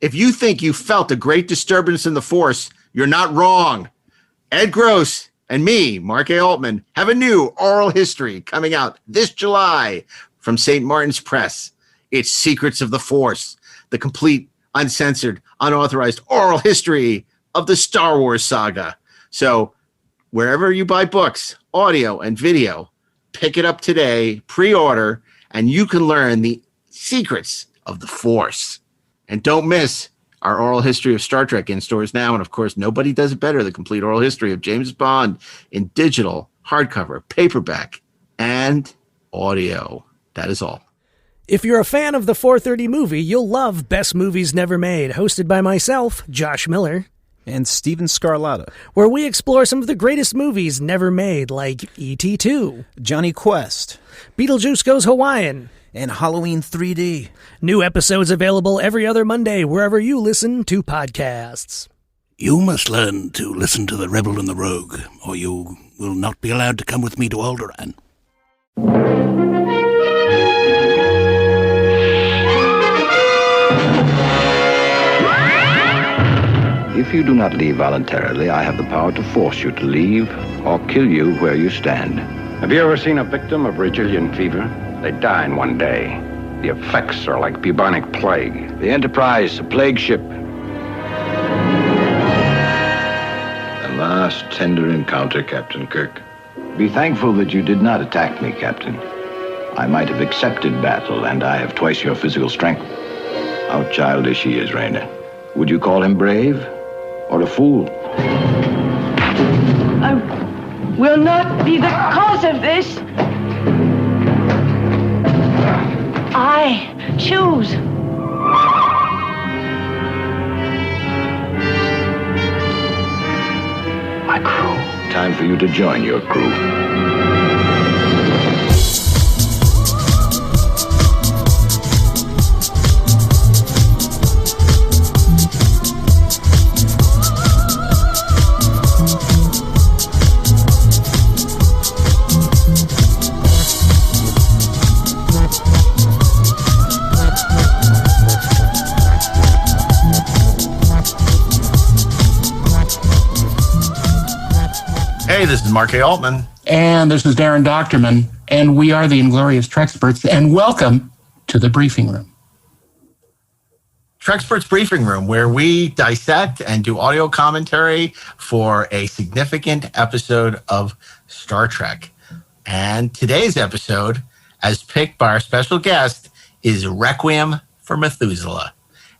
If you think you felt a great disturbance in the Force, you're not wrong. Ed Gross and me, Mark A. Altman, have a new oral history coming out this July from St. Martin's Press. It's Secrets of the Force, the complete, uncensored, unauthorized oral history of the Star Wars saga. So wherever you buy books, audio, and video, pick it up today, pre-order, and you can learn the secrets of the Force. And don't miss our oral history of Star Trek in stores now. And, of course, nobody does it better, the complete oral history of James Bond in digital, hardcover, paperback, and audio. That is all. If you're a fan of the 430 movie, you'll love Best Movies Never Made, hosted by myself, Josh Miller. And Steven Scarlatta, where we explore some of the greatest movies never made, like E.T. 2, Johnny Quest, Beetlejuice Goes Hawaiian, and Halloween 3D. New episodes available every other Monday, wherever you listen to podcasts. You must learn to listen to the Rebel and the Rogue, or you will not be allowed to come with me to Alderaan. If you do not leave voluntarily, I have the power to force you to leave or kill you where you stand. Have you ever seen a victim of Brazilian fever? They die in one day. The effects are like bubonic plague. The Enterprise, a plague ship. The last tender encounter, Captain Kirk. Be thankful that you did not attack me, Captain. I might have accepted battle, and I have twice your physical strength. How childish he is, Raina. Would you call him brave? Or a fool? I will not be the cause of this. I choose. My crew. Time for you to join your crew. Hey, this is Mark A. Altman. And this is Darren Doctorman. And we are the Inglorious Treksperts. And welcome to the Briefing Room. TREKSPERTS Briefing Room, where we dissect and do audio commentary for a significant episode of Star Trek. And today's episode, as picked by our special guest, is Requiem for Methuselah.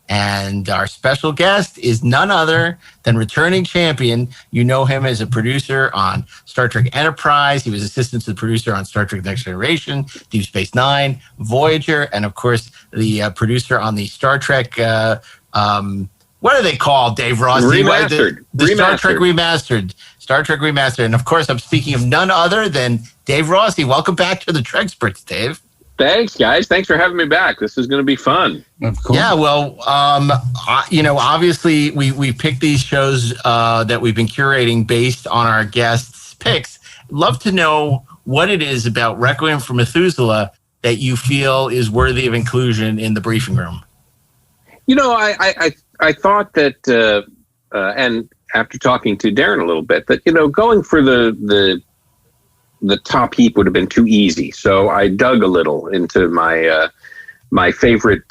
And our special guest is none other than returning champion. You know him as a producer on Star Trek Enterprise. He was assistant to the producer on Star Trek Next Generation, Deep Space Nine, Voyager, and of course the producer on the Star Trek, what are they called, Dave Rossi? Remastered. The Star Trek Remastered. Star Trek Remastered. And of course, I'm speaking of none other than Dave Rossi. Welcome back to the TREKSPERTS, Dave. Thanks, guys. Thanks for having me back. This is going to be fun. Of course. Yeah, well, obviously we picked these shows that we've been curating based on our guests' picks. Love to know what it is about Requiem for Methuselah that you feel is worthy of inclusion in the briefing room. You know, I thought that, and after talking to Darren a little bit, that, you know, going for the top heap would have been too easy. So I dug a little into my my favorite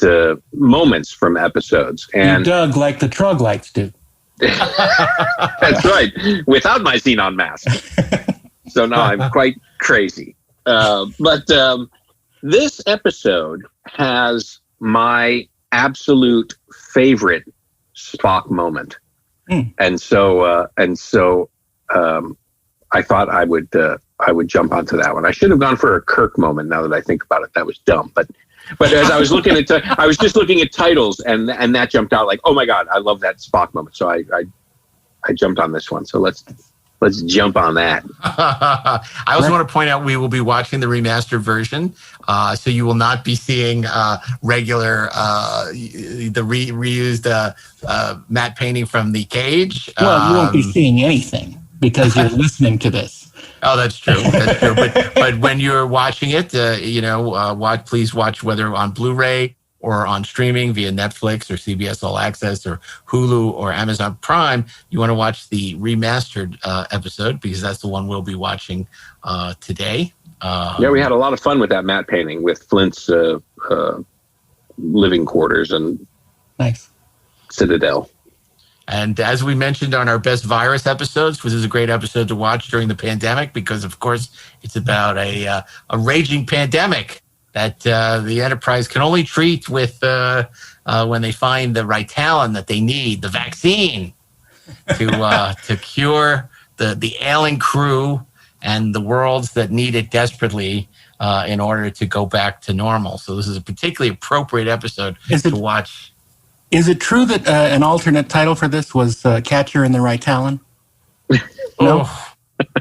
moments from episodes. And you dug like the Troglites do. That's right, without my xenon mask. So now I'm quite crazy. But this episode has my absolute favorite Spock moment. And so I thought I would jump onto that one. I should have gone for a Kirk moment. Now that I think about it, that was dumb. But as I was looking at, I was just looking at titles, and that jumped out like, oh my God, I love that Spock moment. So I jumped on this one. So let's jump on that. I also want to point out we will be watching the remastered version, so you will not be seeing regular the reused matte painting from the cage. Well, you won't be seeing anything because you're listening to this. Oh, that's true. That's true. But when you're watching it, please watch whether on Blu-ray or on streaming via Netflix or CBS All Access or Hulu or Amazon Prime, you want to watch the remastered episode, because that's the one we'll be watching today. We had a lot of fun with that matte painting with Flint's living quarters and Nice. Citadel. And as we mentioned on our best virus episodes, which is a great episode to watch during the pandemic, because of course it's about a raging pandemic that the Enterprise can only treat with when they find the right talent that they need, the vaccine, to cure the ailing crew and the worlds that need it desperately in order to go back to normal. So this is a particularly appropriate episode to watch. Is it true that an alternate title for this was Catcher in the Rye Talon? No?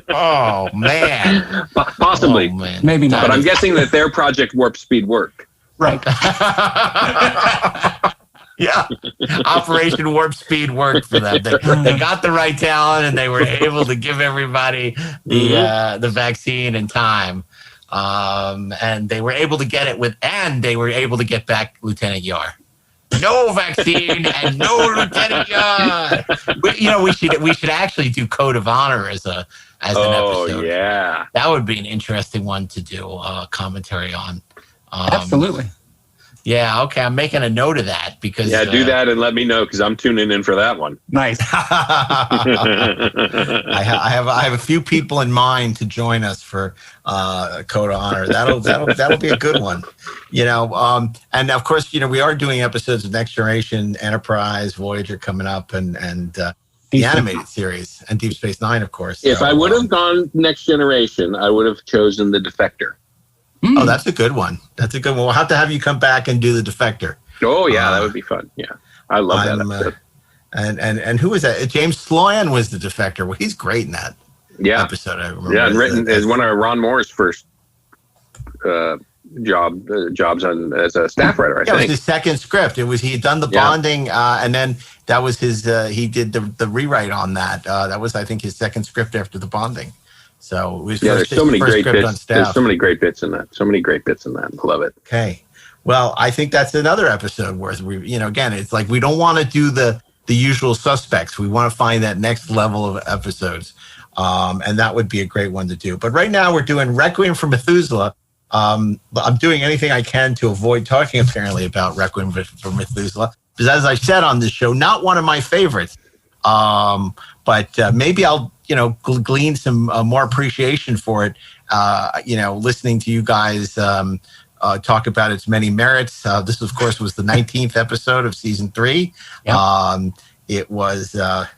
Oh, man. Possibly. Oh, man. Maybe not. But I'm guessing that their Project Warp Speed worked. Right. Yeah. Operation Warp Speed worked for them. They got the right talent, and they were able to give everybody the vaccine in time. And they were able to get it and they were able to get back Lieutenant Yar. No vaccine and no Lieutenant Yar. We should actually do Code of Honor as an episode. Oh, yeah. That would be an interesting one to do commentary on. Absolutely. Yeah, okay. I'm making a note of that because... Yeah, do that and let me know, because I'm tuning in for that one. Nice. I have a few people in mind to join us for Code of Honor. That'll be a good one. And of course, we are doing episodes of Next Generation, Enterprise, Voyager coming up, and the animated series, and Deep Space Nine, of course. If I would have gone Next Generation, I would have chosen The Defector. Oh, that's a good one. That's a good one. We'll have to have you come back and do The Defector. Oh, yeah, that would be fun. Yeah, I love that episode. And who was that? James Sloan was the Defector. Well, he's great in that episode. I remember. Yeah, and written as one of Ron Moore's first jobs as a staff writer. I think it was his second script. He had done the bonding, and then that was his. He did the rewrite on that. That was, I think, his second script after the bonding. So it was there's so many great bits. There's so many great bits in that. I love it. Okay. Well, I think that's another episode where again, it's like we don't want to do the usual suspects. We want to find that next level of episodes. And that would be a great one to do. But right now we're doing Requiem for Methuselah. I'm doing anything I can to avoid talking apparently about Requiem for Methuselah, because as I said on this show, not one of my favorites. But maybe I'll glean some more appreciation for it, listening to you guys talk about its many merits. This, of course, was the 19th episode of season 3. Yep. It was a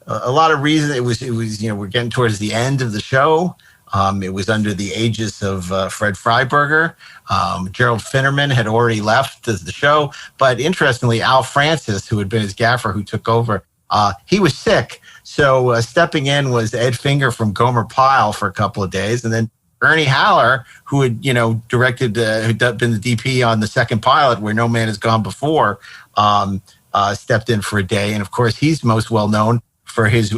lot of reasons. It was we're getting towards the end of the show. It was under the aegis of Fred Freiberger. Gerald Finnerman had already left the show, but interestingly, Al Francis, who had been his gaffer, who took over, he was sick. So stepping in was Ed Finger from Gomer Pyle for a couple of days. And then Ernie Haller, who had, directed, who'd been the DP on the second pilot, Where No Man Has Gone Before, stepped in for a day. And of course, he's most well known for his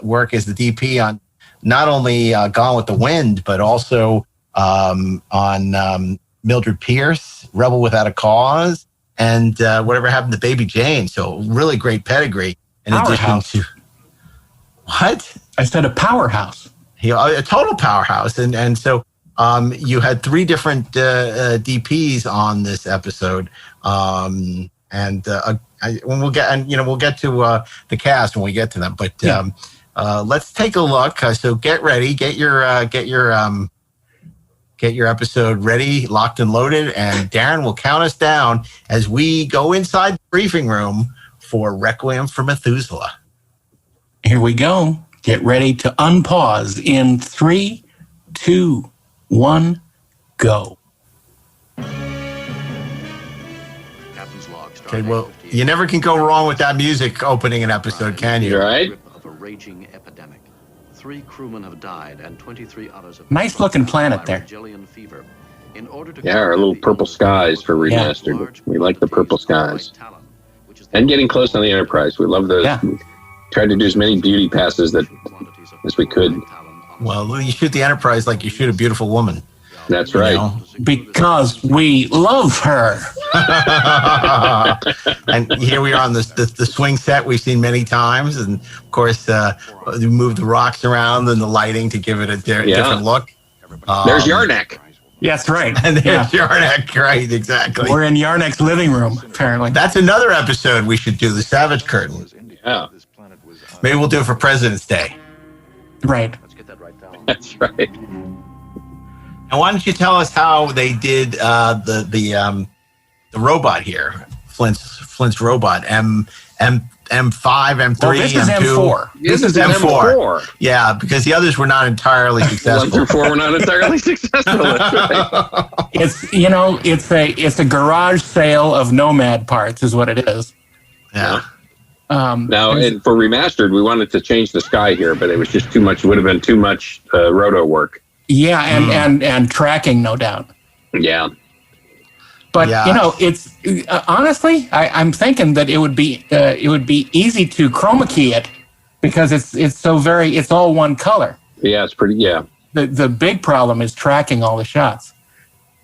work as the DP on not only Gone with the Wind, but also on Mildred Pierce, Rebel Without a Cause, and Whatever Happened to Baby Jane. So really great pedigree. In addition to what? I said a powerhouse. A total powerhouse. And so you had 3 different DPs on this episode. When we'll get to the cast when we get to them. But let's take a look. So get ready, get your episode ready, locked and loaded, and Darren will count us down as we go inside the briefing room for Requiem for Methuselah. Here we go. Get ready to unpause in 3, 2, 1, go. Okay, well, you never can go wrong with that music opening an episode, can you? Right? Of a raging epidemic. 3 crewmen have died and 23 others have nice looking planet there. Fever. Our little purple skies for remastered. Yeah. We like the purple skies. And getting close on the Enterprise. We love those. Yeah. We tried to do as many beauty passes as we could. Well, you shoot the Enterprise like you shoot a beautiful woman. That's right. Because we love her. And here we are on the swing set we've seen many times. And, of course, we move the rocks around and the lighting to give it a different look. There's Yarnek. Yes, right. And there's Yarnek, right, exactly. We're in Yarnek's living room, apparently. That's another episode we should do, the Savage Curtain. Yeah. Maybe we'll do it for President's Day. Right. That's right. And why don't you tell us how they did the robot here, Flint's robot, M5, M3, well, this is M2. M4. This is M4. Yeah, because the others were not entirely successful. 1 through 4 were not entirely successful. That's right. It's a garage sale of Nomad parts, is what it is. Yeah. Now, for Remastered, we wanted to change the sky here, but it was just too much. Would have been too much roto work. Yeah, and tracking, no doubt. Yeah. But it's honestly, I'm thinking that it would be easy to chroma key it because it's all one color. Yeah, it's pretty. Yeah. The big problem is tracking all the shots.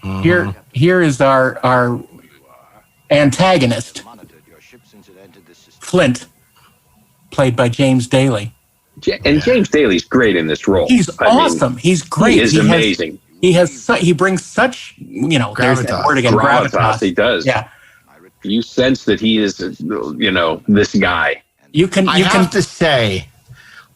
Here is our antagonist, Flint, played by James Daly. And James Daly's great in this role. He's awesome. He's great. He is amazing. He brings such, gravitas. There's that word again, gravitas. He does. Yeah. You sense that he is, this guy. I have to say,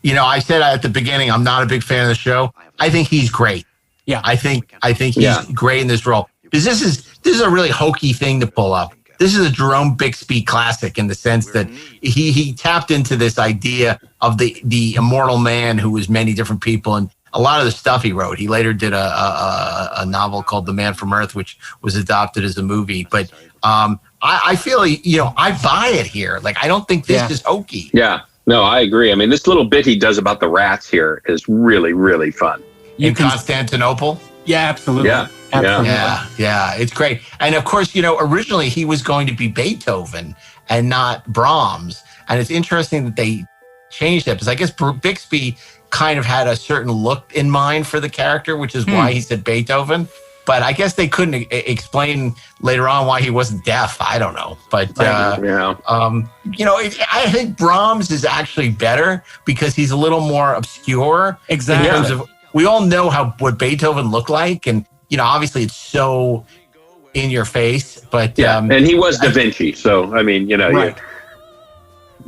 I said at the beginning, I'm not a big fan of the show. I think he's great. Yeah. I think he's great in this role. Because this is a really hokey thing to pull up. This is a Jerome Bixby classic in the sense that he tapped into this idea of the immortal man who was many different people, and a lot of the stuff he wrote. He later did a novel called The Man from Earth, which was adopted as a movie. But I feel I buy it here. Like, I don't think this is hokey. Yeah, no, I agree. I mean, this little bit he does about the rats here is really, really fun. In Constantinople? Yeah, absolutely. Yeah. Absolutely. Yeah, it's great. And of course, originally he was going to be Beethoven and not Brahms. And it's interesting that they changed that because I guess Bixby kind of had a certain look in mind for the character, which is why he said Beethoven. But I guess they couldn't explain later on why he wasn't deaf. I don't know. But, I think Brahms is actually better because he's a little more obscure. Exactly. In terms of, we all know what Beethoven looked like. And, obviously it's so in your face. But and he was Da Vinci. So, I mean, right.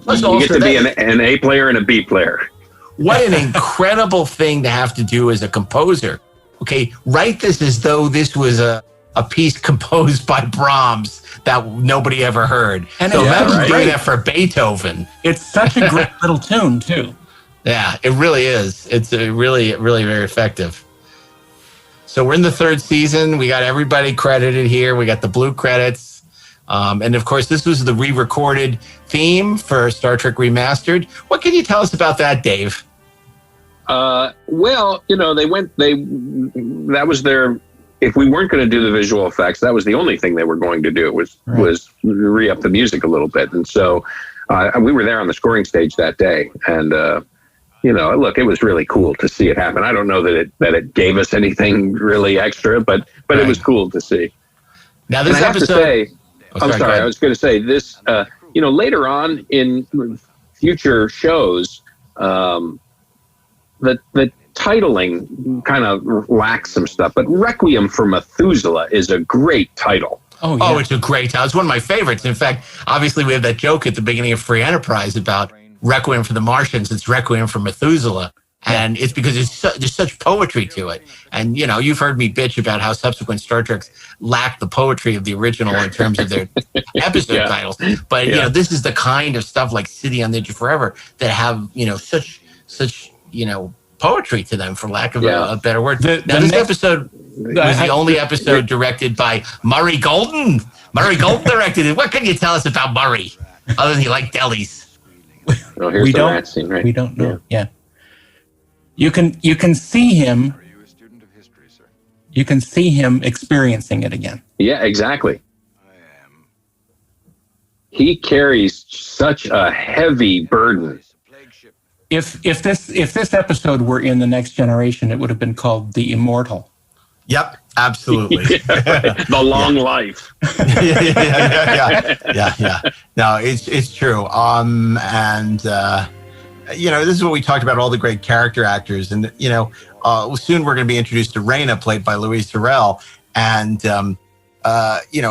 you get to be an A player and a B player. What an incredible thing to have to do as a composer. Okay, write this as though this was a piece composed by Brahms that nobody ever heard. And imagine doing that for Beethoven. It's such a great little tune, too. Yeah, it really is. It's really, really very effective. So we're in the 3rd season. We got everybody credited here. We got the blue credits. And, of course, this was the re-recorded theme for Star Trek Remastered. What can you tell us about that, Dave? Well, that was their, if we weren't going to do the visual effects, that was the only thing they were going to do was re-up the music a little bit. And so we were there on the scoring stage that day. And, look, it was really cool to see it happen. I don't know that it gave us anything really extra, but it was cool to see. Now, this episode... I was going to say this, later on in future shows, the titling kind of lacks some stuff, but Requiem for Methuselah is a great title. Oh, yeah. It's a great title. It's one of my favorites. In fact, obviously we have that joke at the beginning of Free Enterprise about Requiem for the Martians. It's Requiem for Methuselah. And it's because there's such poetry to it. And, you've heard me bitch about how subsequent Star Treks lack the poetry of the original in terms of their episode titles. But, this is the kind of stuff like City on the Edge of Forever that have, such poetry to them, for lack of a better word. This episode was the only episode directed by Murray Golden. Murray Golden directed it. What can you tell us about Murray, other than he liked delis? Oh, here's the rat scene, right? We don't know. Yeah. You can see him. Are you a student of history, sir? You can see him experiencing it again. Yeah, exactly. I am. He carries such a heavy burden. If this episode were in The Next Generation, it would have been called The Immortal. Yep, absolutely. The long life. Yeah. No, it's true. This is what we talked about, all the great character actors. And, soon we're going to be introduced to Raina, played by Louise Terrell. And,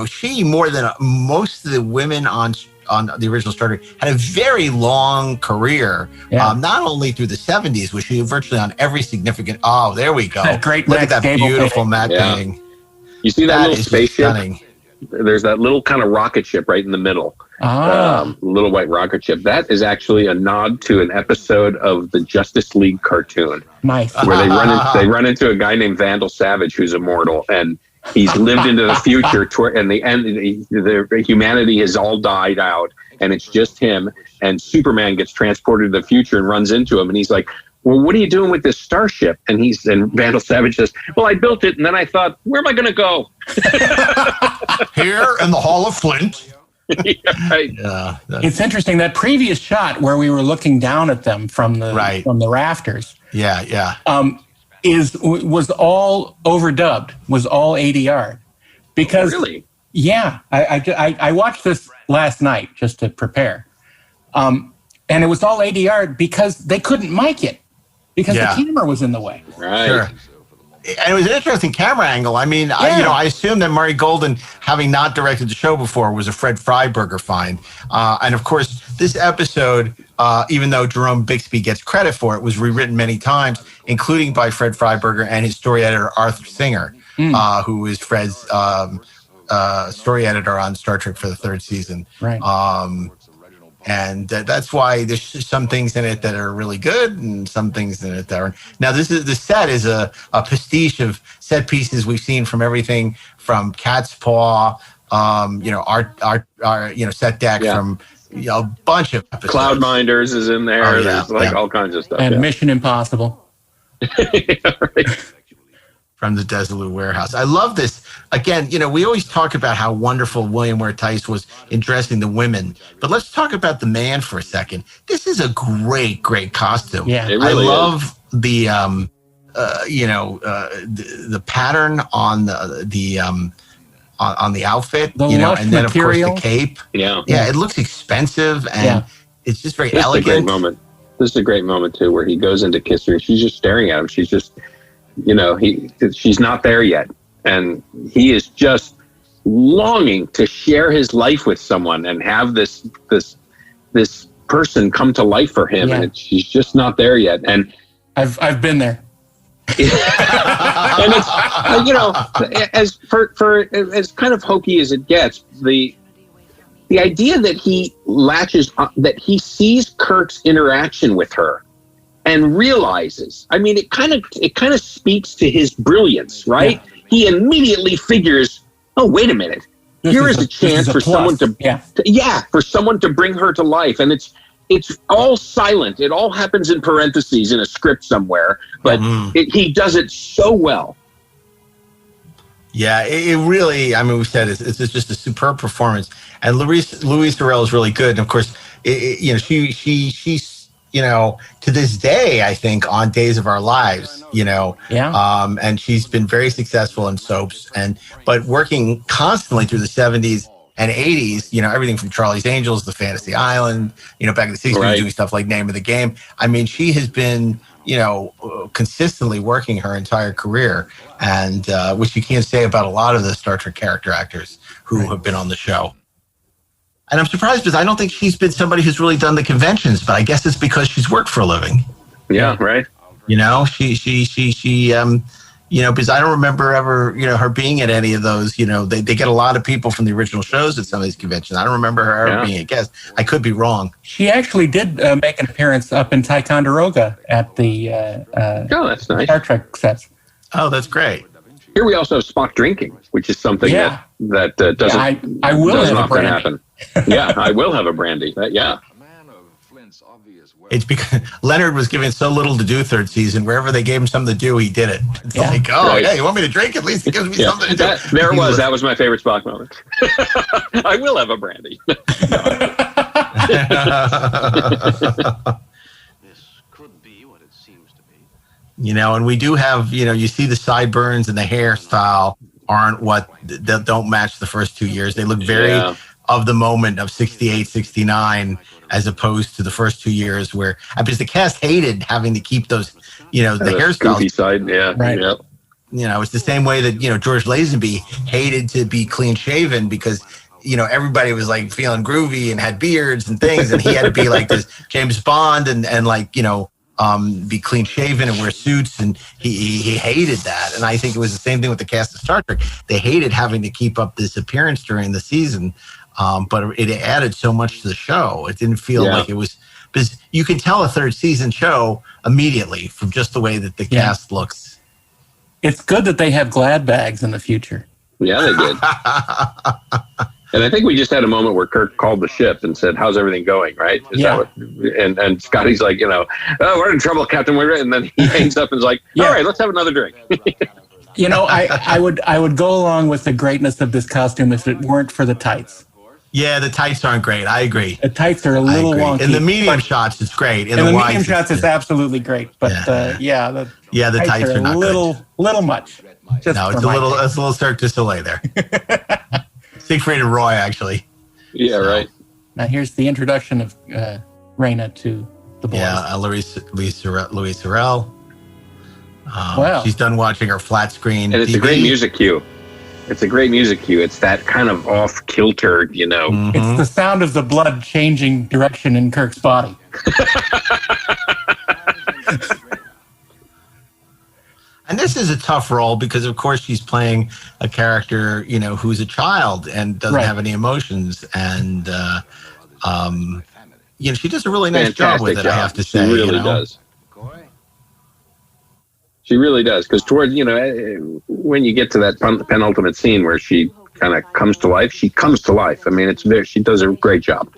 she, more than most of the women on the original Star Trek, had a very long career, not only through the 70s, which she virtually on every significant. Oh, there we go. Great Look at that beautiful matte painting. You see that little spaceship? Stunning. There's that little kind of rocket ship right in the middle. Little white rocket ship. That is actually a nod to an episode of the Justice League cartoon. Nice. Where they run into a guy named Vandal Savage who's immortal, and he's lived into the future. And the end, the humanity has all died out, and it's just him. And Superman gets transported to the future and runs into him, and he's like, "Well, what are you doing with this starship?" And Vandal Savage says, "Well, I built it, and then I thought, where am I going to go?" Here in the Hall of Flint. Right. Yeah, it's interesting, that previous shot where we were looking down at them from the rafters. Yeah. Was all overdubbed, was all ADR, because really, I watched this last night just to prepare, and it was all ADR because they couldn't mic it because the camera was in the way. Right. Sure. And it was an interesting camera angle. I mean, I assume that Murray Golden, having not directed the show before, was a Fred Freiberger find. And of course, this episode, even though Jerome Bixby gets credit for it, was rewritten many times, including by Fred Freiberger and his story editor, Arthur Singer, who is Fred's story editor on Star Trek for the third season. Right. And that's why there's some things in it that are really good and some things in it that aren't. Now, the set is a pastiche of set pieces we've seen from everything from Cat's Paw, our set deck from a bunch of episodes. Cloudminders is in there. There's all kinds of stuff. And Mission Impossible. Right. From the Desilu warehouse. I love this. Again, we always talk about how wonderful William Ware Tice was in dressing the women, but let's talk about the man for a second. This is a great costume. Yeah, it really I love the pattern on the outfit, and then material. Of course the cape. Yeah, it looks expensive and it's just very elegant. This is a great moment. This is a great moment too, where he goes in to kiss her and she's just staring at him. She's just, she's not there yet. And he is just longing to share his life with someone and have this person come to life for him. And she's just not there yet. And I've been there. And it's, as as kind of hokey as it gets, the idea that he that he sees Kirk's interaction with her and realizes, I mean, it kind of speaks to his brilliance, right? Yeah. He immediately figures, oh, wait a minute. Here is a chance for someone for someone to bring her to life. And it's all silent. It all happens in parentheses in a script somewhere, but he does it so well. Yeah, it really, I mean, we said it's just a superb performance. And Louise Terrell is really good. And of course, she's, to this day, I think, on Days of Our Lives, and she's been very successful in soaps, but working constantly through the 70s and 80s, everything from Charlie's Angels, The Fantasy Island, back in the 60s, doing stuff like Name of the Game. I mean, she has been, consistently working her entire career, and which you can't say about a lot of the Star Trek character actors who have been on the show. And I'm surprised because I don't think she's been somebody who's really done the conventions, but I guess it's because she's worked for a living. Yeah, right. She because I don't remember ever, her being at any of those, they get a lot of people from the original shows at some of these conventions. I don't remember her ever being a guest. I could be wrong. She actually did make an appearance up in Ticonderoga at the that's nice. Star Trek sets. Oh, that's great. Here we also have Spock drinking, which is something that doesn't, I will doesn't have often a happen. Yeah, I will have a brandy. It's because Leonard was given so little to do third season. Wherever they gave him something to do, he did it. It's like, yeah, you want me to drink? At least it gives me something to do. That was my favorite Spock moment. I will have a brandy. This could be what it seems to be. You know, and we do have, you know, you see the sideburns and the hairstyle aren't that don't match the first 2 years. They look very of the moment of 68, 69, as opposed to the first 2 years where, because the cast hated having to keep those, you know, the hairstyles. Goofy side, Right. Yeah. You know, it's the same way that, you know, George Lazenby hated to be clean shaven because, you know, everybody was like feeling groovy and had beards and things. And he had to be like this James Bond and like, you know, be clean shaven and wear suits. And he hated that. And I think it was the same thing with the cast of Star Trek. They hated having to keep up this appearance during the season. But it added so much to the show. It didn't feel like it was, because you can tell a third season show immediately from just the way that the cast looks. It's good that they have Glad bags in the future. Yeah, they did. And I think we just had a moment where Kirk called the ship and said, "How's everything going?" Right? And Scotty's like, you know, "Oh, we're in trouble, Captain." And then he hangs up and is like, "All right, let's have another drink." You know, I would go along with the greatness of this costume if it weren't for the tights. Yeah, the tights aren't great. I agree. The tights are a little wonky. In the medium shots, it's great. In the medium shots, it's absolutely great. But the tights are not little much. It's a little Cirque du Soleil there. Siegfried and Roy, actually. Yeah, right. Now here's the introduction of Raina to the boys. Yeah, Louise Sorel. Wow. She's done watching her flat screen. And it's TV. a great music cue. It's that kind of off-kilter, you know. Mm-hmm. It's the sound of the blood changing direction in Kirk's body. And this is a tough role because, of course, she's playing a character, you know, who's a child and doesn't have any emotions. And, you know, she does a really nice job with it, I have to say. She really does. She really does. Because towards, you know, when you get to that penultimate scene where she kind of comes to life, she comes to life. I mean, she does a great job.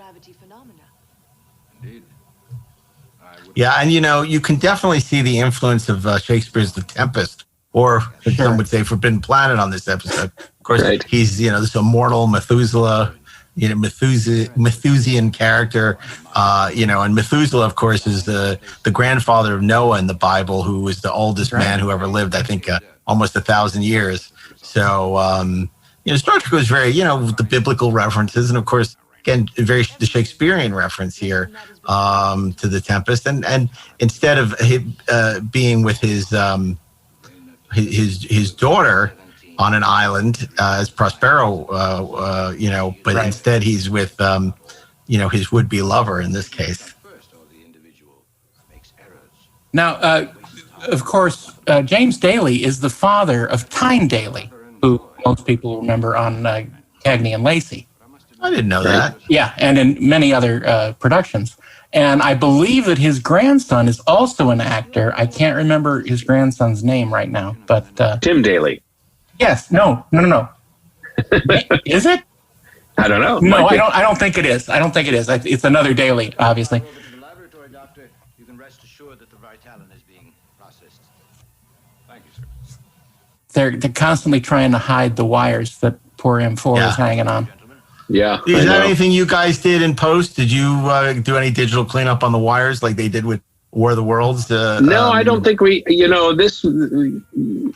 Yeah, and, you know, you can definitely see the influence of Shakespeare's The Tempest, or some would say Forbidden Planet on this episode. Of course, he's, you know, this immortal Methuselah, you know, Methusian character, you know, and Methuselah, of course, is the grandfather of Noah in the Bible, who was the oldest man who ever lived, I think, almost 1,000 years. So, you know, Star Trek was very, you know, the biblical references, and of course, again, the Shakespearean reference here to The Tempest, and instead of being with his daughter on an island as Prospero, you know, but instead he's with, you know, his would-be lover in this case. Now, of course, James Daly is the father of Tyne Daly, who most people remember on Cagney and Lacey. I didn't know that. Yeah, and in many other productions. And I believe that his grandson is also an actor. I can't remember his grandson's name right now, but Tim Daly. Yes. No. Is it? I don't know. No, I don't think it is. It's another Daly, obviously. The laboratory, Doctor, you can rest assured that the Vitalin is being processed. Thank you, sir. They're constantly trying to hide the wires that poor M4 is hanging on. Yeah. Is that anything you guys did in post? Did you do any digital cleanup on the wires like they did with War of the Worlds? No, I don't think we, you know,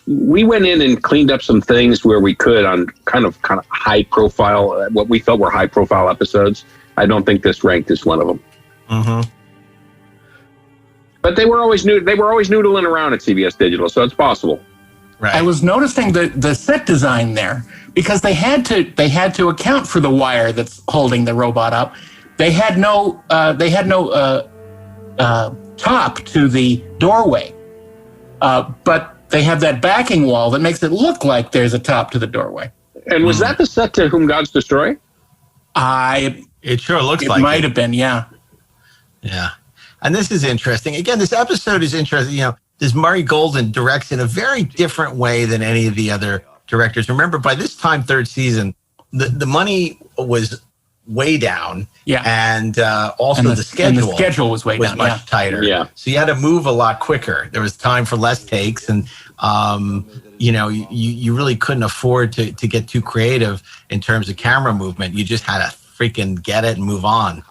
we went in and cleaned up some things where we could on kind of high profile, what we felt were high profile episodes. I don't think this ranked as one of them. Mm-hmm. But they were always noodling around at CBS Digital, so it's possible. Right. I was noticing the set design there because they had to account for the wire that's holding the robot up. They had no top to the doorway, but they have that backing wall that makes it look like there's a top to the doorway. And was that the set to Whom Gods Destroy? It sure looks like it. Might have been, yeah. Yeah. And this is interesting. Again, this episode is interesting. You know, this Murray Golden directs in a very different way than any of the other directors. Remember, by this time, third season, the money was way down. Yeah. And also the schedule was way down. Much tighter. Yeah. So you had to move a lot quicker. There was time for less takes. And, you know, you really couldn't afford to get too creative in terms of camera movement. You just had to freaking get it and move on.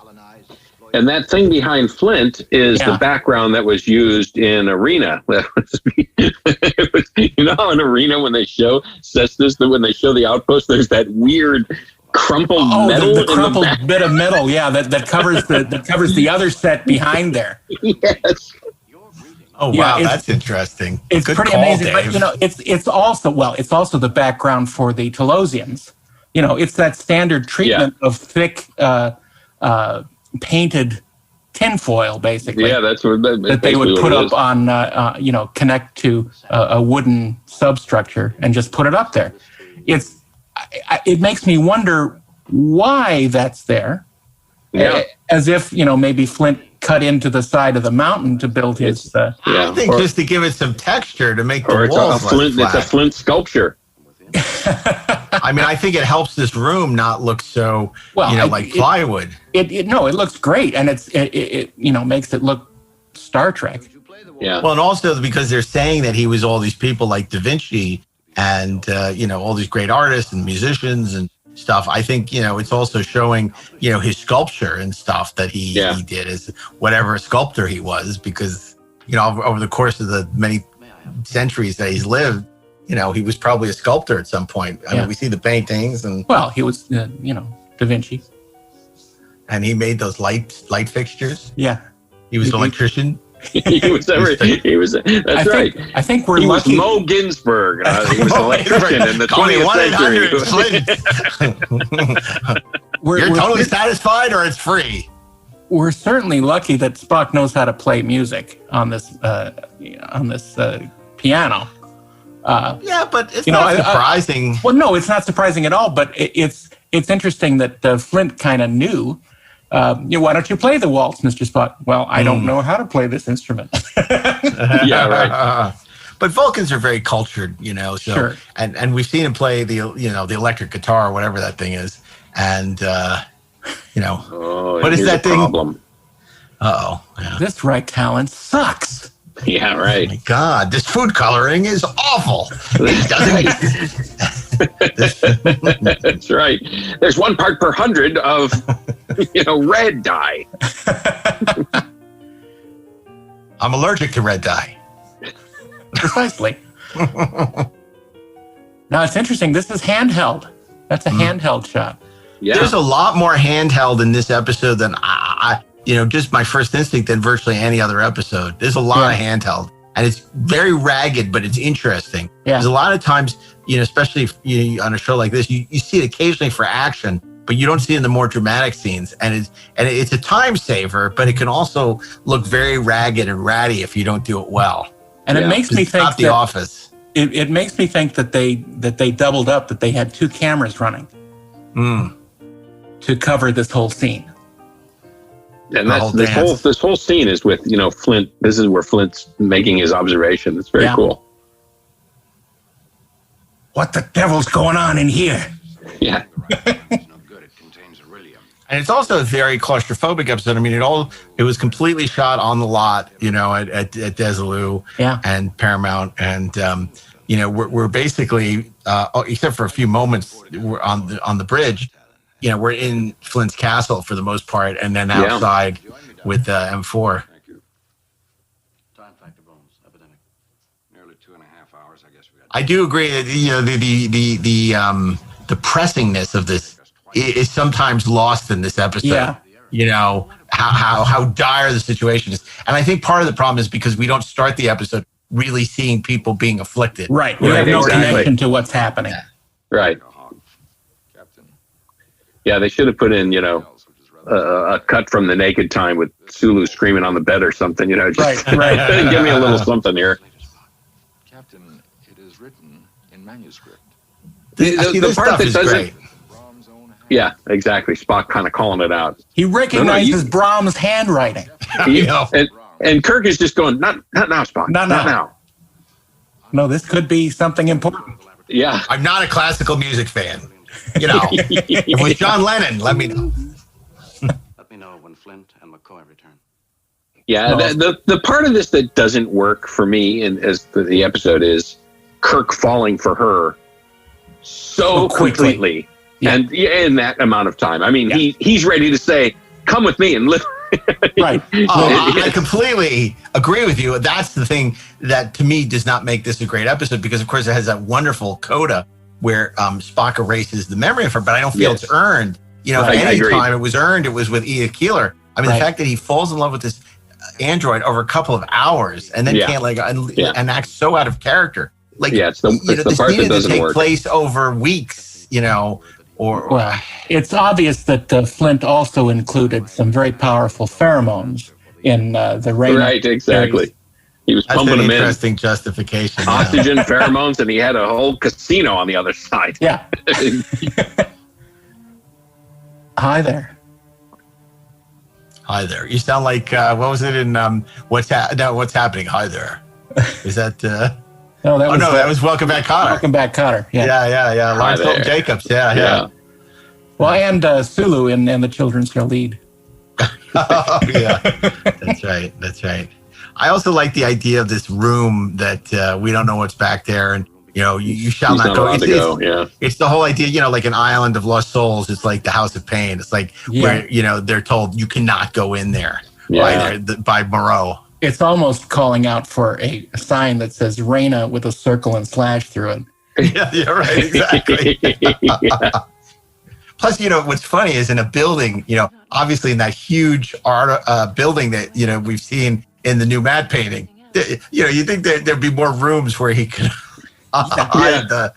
And that thing behind Flint is the background that was used in Arena. It was, you know, in Arena when they show Cessna's, when they show the outpost, there's that weird crumpled metal. The crumpled bit of metal, that covers the other set behind there. Yes. Oh wow, that's interesting. It's good pretty call, amazing. Dave. But you know, it's also the background for the Telosians. You know, it's that standard treatment of thick painted tinfoil, basically. Yeah, that's what that they would put up on, connect to a wooden substructure and just put it up there. It makes me wonder why that's there. Yeah. As if, you know, maybe Flint cut into the side of the mountain to build his. I think just to give it some texture to make the walls less flat. It's a Flint sculpture. I mean, I think it helps this room not look so, like plywood. It looks great, and it makes it look Star Trek. Yeah. Well, and also because they're saying that he was all these people like Da Vinci and all these great artists and musicians and stuff. I think it's also showing his sculpture and stuff that he did as whatever sculptor he was, because over the course of the many centuries that he's lived. He was probably a sculptor at some point. I mean, we see the paintings and. Well, he was, Da Vinci. And he made those light fixtures. Yeah. He was an electrician. He was. That's right. I think we're lucky. He was Mo Ginsburg. He was an electrician in the 20th century. You're totally satisfied, or it's free. We're certainly lucky that Spock knows how to play music on this piano. But it's not surprising. Well, no, it's not surprising at all. But it's interesting that Flint kind of knew. Why don't you play the waltz, Mr. Spock? Well, I don't know how to play this instrument. Yeah, right. But Vulcans are very cultured, So, sure. And we've seen him play the electric guitar or whatever that thing is, and what is that thing? Problem. Yeah. This right talent sucks. Yeah, right. Oh my God, this food coloring is awful. That's right. There's 1 part per 100 of, red dye. I'm allergic to red dye. Precisely. Now, it's interesting. This is handheld. That's a handheld shot. Yeah. There's a lot more handheld in this episode than I just my first instinct than virtually any other episode. There's a lot of handheld, and it's very ragged, but it's interesting. Yeah. Because a lot of times, especially if on a show like this, you see it occasionally for action, but you don't see it in the more dramatic scenes. And it's a time saver, but it can also look very ragged and ratty if you don't do it well. And it makes me think not The Office. It makes me think that they doubled up, that they had 2 cameras running to cover this whole scene. And that's this whole scene is with Flint. This is where Flint's making his observation. It's very cool. What the devil's going on in here? Yeah. It's no good. It contains beryllium. And it's also a very claustrophobic episode. I mean, it was completely shot on the lot, at Desilu and Paramount, and we're basically except for a few moments we're on the bridge. We're in Flint's castle for the most part, and then outside with M4. Thank you. Time factor bones, epidemic. Nearly 2.5 hours, I guess we got. I do agree that the pressingness of this is sometimes lost in this episode. Yeah. How dire the situation is, and I think part of the problem is because we don't start the episode really seeing people being afflicted. Right. We have no connection to what's happening. Right. Yeah, they should have put in, a cut from the naked time with Sulu screaming on the bed or something, Right. Give me a little something here. Captain, it is written in manuscript. The part that doesn't. Yeah, exactly. Spock kind of calling it out. He recognizes Brahms' handwriting. And Kirk is just going, not now, Spock. Not now. No, this could be something important. Yeah. I'm not a classical music fan. If it was John Lennon, let me know. Let me know when Flint and McCoy return. Yeah, the part of this that doesn't work for me as the episode is Kirk falling for her so completely and in that amount of time. I mean, he's ready to say, "Come with me and live Right. I completely agree with you. That's the thing that, to me, does not make this a great episode because, of course, it has that wonderful coda where Spock erases the memory of her, but I don't feel it's earned. You know, if any time it was earned, it was with Edith Keeler. I mean, the fact that he falls in love with this android over a couple of hours and then can't and acts so out of character. Like, it's the part that doesn't take work. place over weeks, you know, well, it's obvious that Flint also included some very powerful pheromones in the Raymond. Right, exactly. Series. He was That's pumping an them in. interesting justification. Oxygen, pheromones, and he had a whole casino on the other side. Yeah. Hi there. Hi there. You sound like what was it in What's Happening? Hi there. Is that? No, that was Welcome Back, Kotter. Welcome Back, Kotter. Yeah. Lawrence Hilton Jacobs. Yeah. Well, and Sulu in the Children's Show lead. Oh, yeah. That's right. I also like the idea of this room that we don't know what's back there, and you know, you shall not go. It's the whole idea, you know, like an island of lost souls. It's like the House of Pain. It's like where, you know, they're told you cannot go in there by Moreau. It's almost calling out for a sign that says Raina with a circle and slash through it. Yeah, you're right. Exactly. Plus, you know, what's funny is in a building, you know, obviously in that huge art building that, you know, we've seen in the new Mad painting, you know, you think there'd be more rooms where he could hide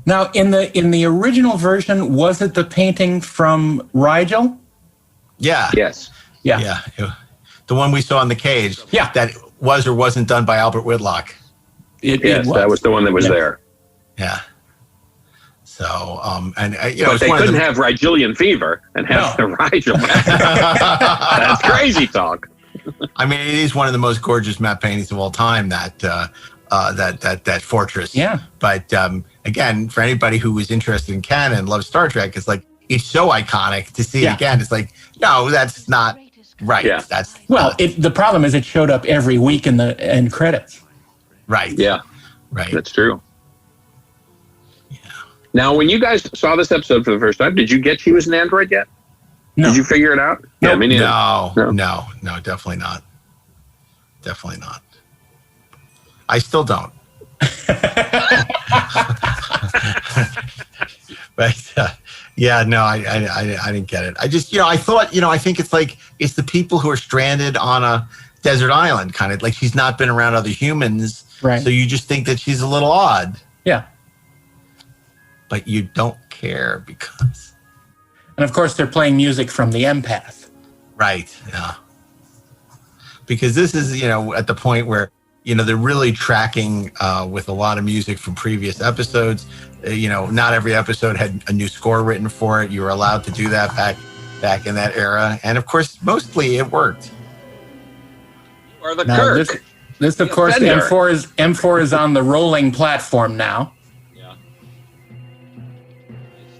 Now, in the original version, was it the painting from Rigel? Yeah. Yes. Yeah. The one we saw in the cage. Yeah. That was or wasn't done by Albert Whitlock. It was. That was the one that was there. Yeah. So, but they couldn't have Rigelian fever and have the Rigel. That's crazy talk. I mean, it is one of the most gorgeous map paintings of all time. That fortress. Yeah. But again, for anybody who was interested in canon and loves Star Trek, it's like it's so iconic to see it again. It's like, no, that's not right. Yeah. That's the problem is it showed up every week in the end credits. Right. Yeah. Right. That's true. Now, when you guys saw this episode for the first time, did you get she was an android yet? No. Did you figure it out? No, Yeah, me neither. No, definitely not. Definitely not. I still don't. But I didn't get it. I just, I thought, I think it's like, it's the people who are stranded on a desert island, kind of like she's not been around other humans. Right. So you just think that she's a little odd. Yeah. But you don't care because. And of course, they're playing music from the empath. Right. Yeah. Because this is, at the point where, they're really tracking with a lot of music from previous episodes. Not every episode had a new score written for it. You were allowed to do that back in that era. And of course, mostly it worked. Or the Kirk. This of course, M4 is on the rolling platform now. Yeah.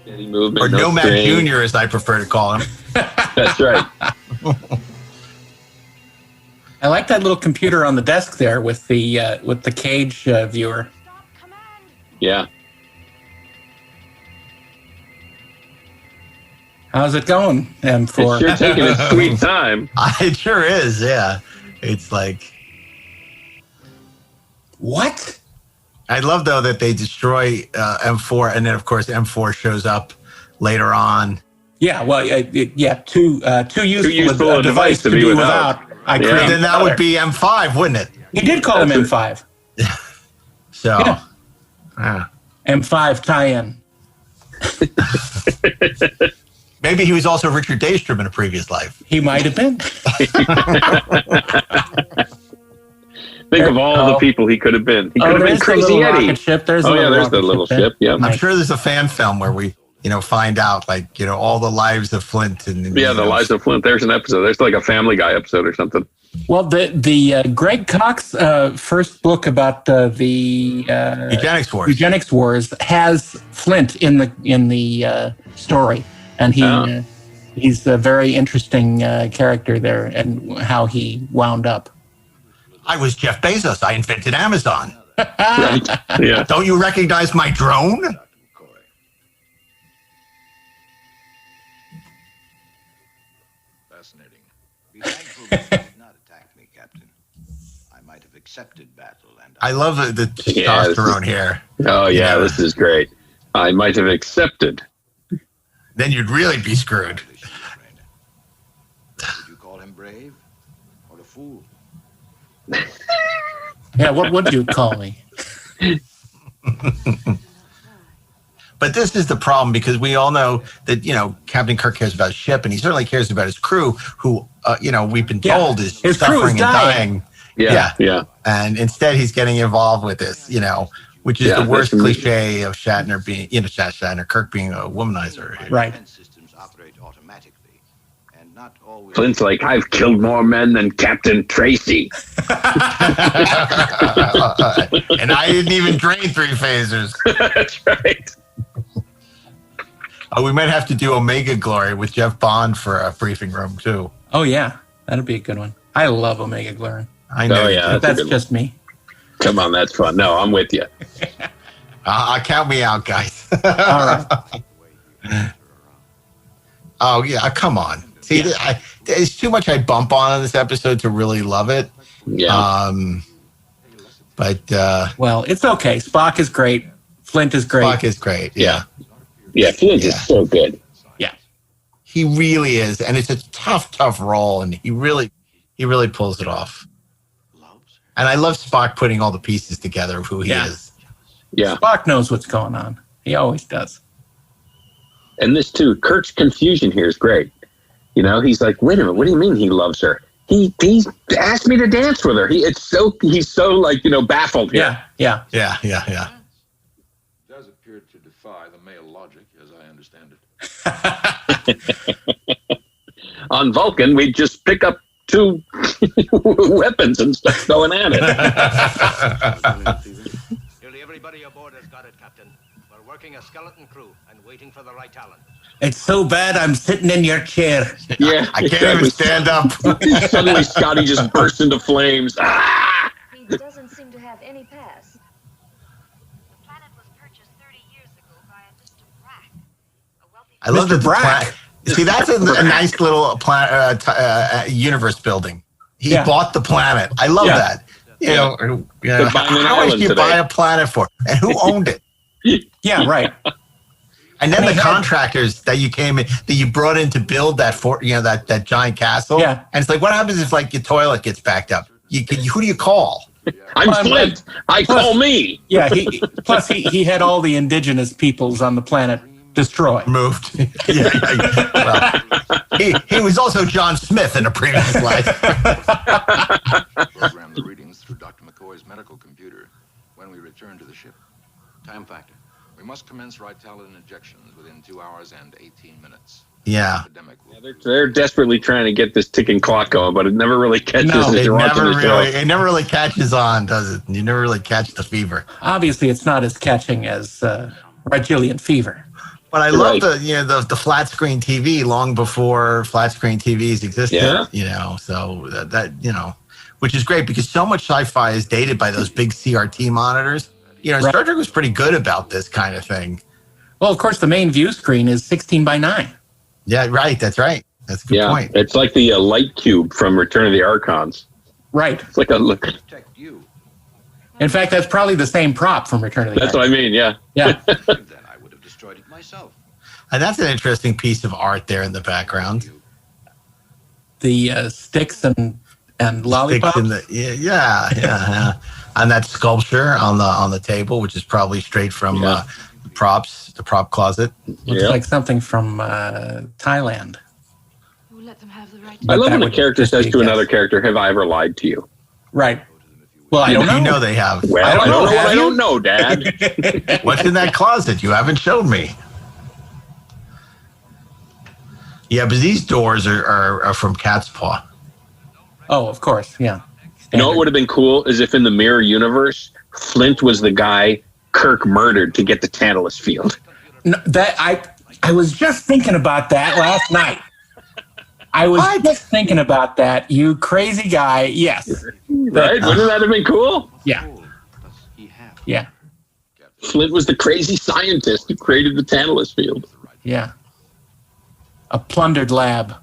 Steady movement. Or Nomad Jr., as I prefer to call him. That's right. I like that little computer on the desk there with the cage viewer. Yeah. How's it going, M4? It's sure taking its sweet time. It sure is, yeah. It's like... What? I love, though, that they destroy M4, and then, of course, M4 shows up later on. Yeah, well, too useful a device to be without. Then that would be M5, wouldn't it? He did call him M5. So, M5 tie-in. Maybe he was also Richard Daystrom in a previous life. He might have been. Think of all the people he could have been. He could have been Crazy Eddie. Ship. There's the little ship. Yeah, I'm sure there's a fan film where we, find out all the lives of Flint and the lives of Flint. There's an episode. There's like a Family Guy episode or something. Well, the Greg Cox first book about the eugenics wars has Flint in the story, and he's a very interesting character there, and how he wound up. I was Jeff Bezos. I invented Amazon. Right. Yeah. Don't you recognize my drone? Fascinating. Be thankful that you did not attack me, Captain. I might have accepted battle, and I love the testosterone here. Oh, yeah, You know? this is great. I might have accepted. Then you'd really be screwed. Did you call him brave or a fool? Yeah, what would you call me? But this is the problem, because we all know that, Captain Kirk cares about his ship, and he certainly cares about his crew, who, we've been told is his crew suffering is and dying. dying. Yeah. And instead he's getting involved with this, which is the worst cliche of Shatner being, Kirk being a womanizer. Right. Defense systems operate automatically, and not always. Flint's like, I've killed more men than Captain Tracy. And I didn't even drain 3 phasers. That's right. We might have to do Omega Glory with Jeff Bond for a briefing room too. Oh, yeah. That'd be a good one. I love Omega Glory. I know. Oh, yeah. But that's just me. Come on, that's fun. No, I'm with you. Count me out, guys. All right. Oh, yeah. Come on. See, there's too much I bump on this episode to really love it. Yeah. Well, it's okay. Spock is great. Flint is great. Spock is great. Yeah. Yeah, Flint is so good. Yeah. He really is. And it's a tough role. And he really pulls it off. And I love Spock putting all the pieces together of who he is. Yeah. Spock knows what's going on. He always does. And this too, Kirk's confusion here is great. He's like, wait a minute, what do you mean he loves her? He asked me to dance with her. He's so like, baffled here. Yeah. It does appear to defy the male logic, as I understand it. On Vulcan, we just pick up 2 weapons and start going at it. Nearly everybody aboard has got it, Captain. We're working a skeleton crew and waiting for the right talent. It's so bad I'm sitting in your chair. Yeah, I can't even stand up. Suddenly, Scotty just bursts into flames. Ah! He doesn't seem to have any past. The planet was purchased 30 years ago by a Mr. Brack, a wealthy. I love Mr. that the Brack. See, that's a nice little universe building. He bought the planet. I love that. How much do you buy a planet for? And who owned it? Yeah, right. And then the contractors that you brought in to build that fort, that giant castle. Yeah. And it's like, what happens if your toilet gets backed up? Who do you call? I'm Flint. Call me. Yeah. Plus he had all the indigenous peoples on the planet destroyed. Moved. Well, he was also John Smith in a previous life. Program the readings through Dr. McCoy's medical computer when we return to the ship. Time factor. We must commence Ritalin injections within 2 hours and 18 minutes. Yeah. They're desperately trying to get this ticking clock going, but it never really catches. It never really catches on, does it? You never really catch the fever. Obviously, it's not as catching as Rigelian fever. But I love the flat screen TV long before flat screen TVs existed. Yeah. So that which is great because so much sci-fi is dated by those big CRT monitors. Star Trek was pretty good about this kind of thing. Well, of course, the main view screen is 16:9. Yeah, right. That's right. That's a good point. It's like the light cube from Return of the Archons. Right. It's like a look. Protect you. In fact, that's probably the same prop from Return of the That's Archons. what I mean. Yeah. Yeah. Then I would have destroyed it myself. And that's an interesting piece of art there in the background. The sticks and lollipops. Yeah. And that sculpture on the table, which is probably straight from the prop closet. Looks like something from Thailand. Who let them have the right I love when a would character just says be to a another guess. character, "Have I ever lied to you?" Right. Well, I don't know. You know they have. Well, I don't know what have I you? don't know, Dad. What's in that closet? You haven't showed me. Yeah, but these doors are from Cat's Paw. Oh, of course. Yeah. You know what would have been cool is if in the mirror universe, Flint was the guy Kirk murdered to get the Tantalus field. No, I was just thinking about that last night. I was just thinking about that. You crazy guy. Yes. Right? Wouldn't that have been cool? Yeah. Yeah. Flint was the crazy scientist who created the Tantalus field. Yeah. A plundered lab.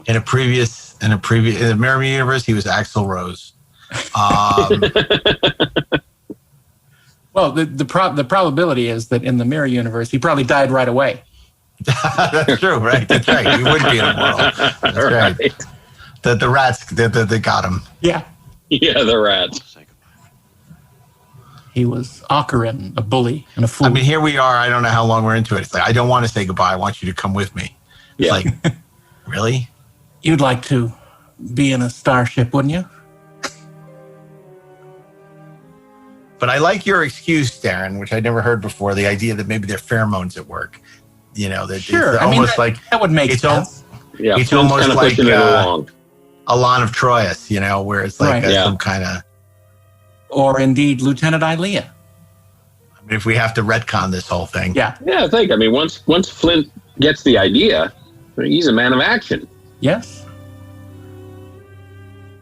In the Mirror universe, he was Axl Rose. Well, the probability is that in the Mirror universe, he probably died right away. That's true, right? That's right. He would be immortal. That's right. The rats, they got him. Yeah. Yeah, the rats. He was Ocarin, a bully and a fool. I mean, here we are. I don't know how long we're into it. It's like, I don't want to say goodbye. I want you to come with me. It's Yeah. like, really? You'd like to be in a starship, wouldn't you? But I like your excuse, Darren, which I never heard before, the idea that maybe they're pheromones at work. You know, that Sure. it's I mean, almost like that would make sense. Yeah, it's Flint's almost kind of like pushing it along. Alon of Troyes, you know, where it's like Right. some kind of. Or indeed, Lieutenant Ilea. I mean, if we have to retcon this whole thing. Yeah. Yeah, I think. I mean, once Flint gets the idea, he's a man of action. Yes.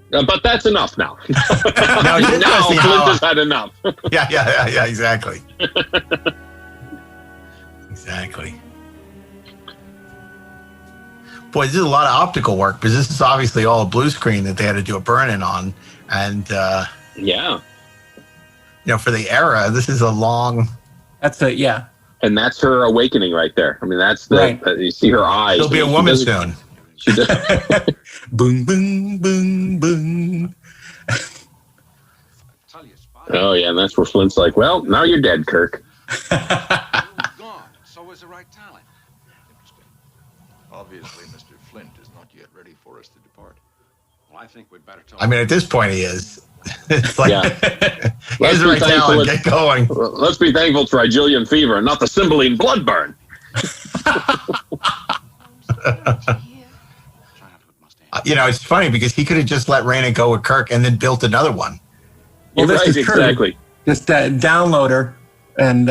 But that's enough now. No, now it's interesting Flint how- has had enough. Yeah, exactly. Exactly. Boy, this is a lot of optical work, because this is obviously all a blue screen that they had to do a burn-in on. And, Yeah. you know, for the era, this is a long... That's a, yeah. And that's her awakening right there. I mean, that's the, Right. you see her eyes. She'll be a She woman doesn't- soon. She does. Boom, boom, boom, boom. Tell you, Spot. Oh, yeah, and that's where Flint's like, well, now you're dead, Kirk. Gone. So is the right talent. Interesting. Obviously, Mr. Flint is not yet ready for us to depart. Well, I think we'd better tell I mean, at this point, he is. It's like, Yeah. here's the right be thankful talent, get going. Let's be thankful it's Rigelian fever and not the Cymbeline blood burn. You know, it's funny because he could have just let Raina go with Kirk and then built another one. Well, You're this right, is true. exactly. Just download her and,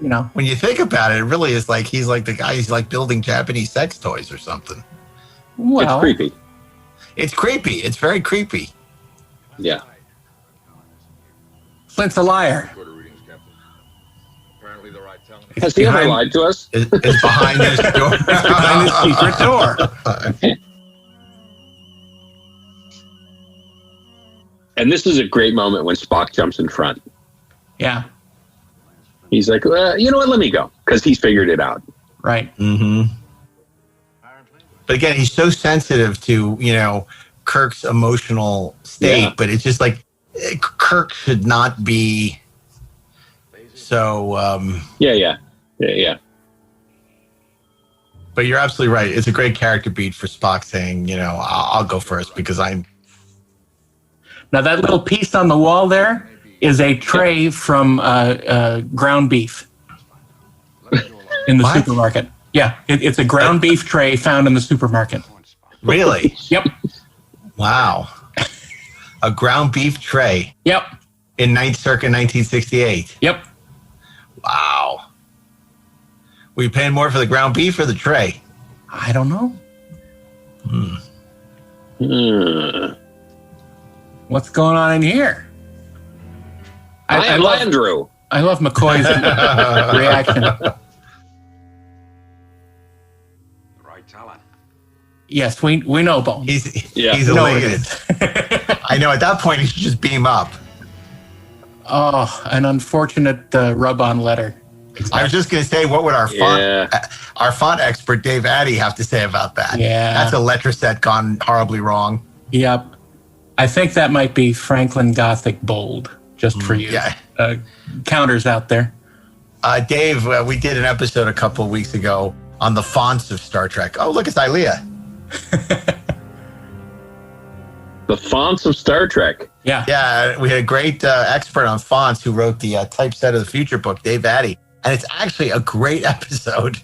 you know. When you think about it, it really is like he's like the guy who's like building Japanese sex toys or something. Well, It's creepy. It's creepy. It's very creepy. Yeah. Flint's a liar. Go to readings, Captain. Apparently, the right talent. Has he ever lied to us? It's behind this door. Behind this secret door. And this is a great moment when Spock jumps in front. Yeah. He's like, you know what? Let me go. Because he's figured it out. Right. Mm-hmm. But again, he's so sensitive to, you know, Kirk's emotional state, Yeah. but it's just like Kirk should not be so Yeah. but you're absolutely right. It's a great character beat for Spock saying, you know, I'll go first because I'm Now, that little piece on the wall there is a tray from ground beef in the What? supermarket. Yeah, it's a ground beef tray found in the supermarket. really Yep. wow. A ground beef tray Yep. in circa 1968. Yep. Wow. Were you paying more for the ground beef or the tray? I don't know. What's going on in here? I love Andrew. I love McCoy's reaction. The right talent. Yes, we know, Bone. He's Yeah. he's No, it elated. I know at that point he should just beam up. Oh, an unfortunate rub-on letter. I was just going to say, what would our font expert Dave Addy have to say about that? Yeah. That's a letter set gone horribly wrong. Yep. I think that might be Franklin Gothic bold, just for you. Yeah. Counters out there. Dave, we did an episode a couple of weeks ago on the fonts of Star Trek. Oh, look, it's Ilea. The fonts of Star Trek. Yeah. Yeah, we had a great expert on fonts who wrote the Typeset of the Future book, Dave Addy. And it's actually a great episode.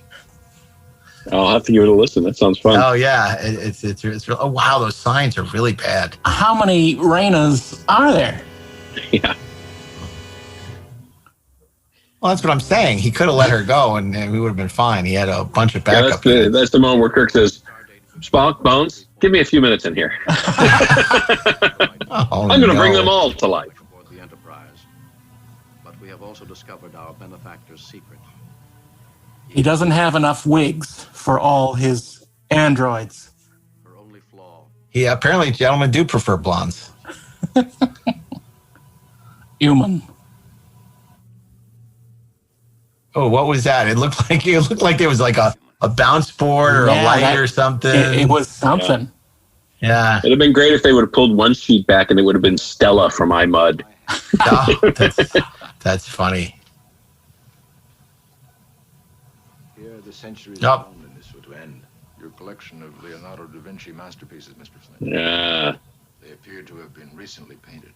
I'll have to give it a listen. That sounds fun. Oh, yeah. It's real. Oh, wow, those signs are really bad. How many Rainas are there? Yeah. Well, that's what I'm saying. He could have let her go, and we would have been fine. He had a bunch of Yeah, backup. that's the moment where Kirk says, Spock, Bones, give me a few minutes in here. Oh, I'm going to bring no. them all to life. Aboard the Enterprise. But we have also discovered our benefactor's secret. He doesn't have enough wigs for all his Androids. Yeah, apparently gentlemen do prefer blondes. Human. Oh, what was that? It looked like there was like a bounce board or a light or something. It was something. Yeah. It'd have been great if they would have pulled one sheet back and it would have been Stella from iMud. Oh, that's funny. Here, the centuries Yep. of loneliness were to end. Your collection of Leonardo da Vinci masterpieces, Mr. Flint. Yeah. They appear to have been recently painted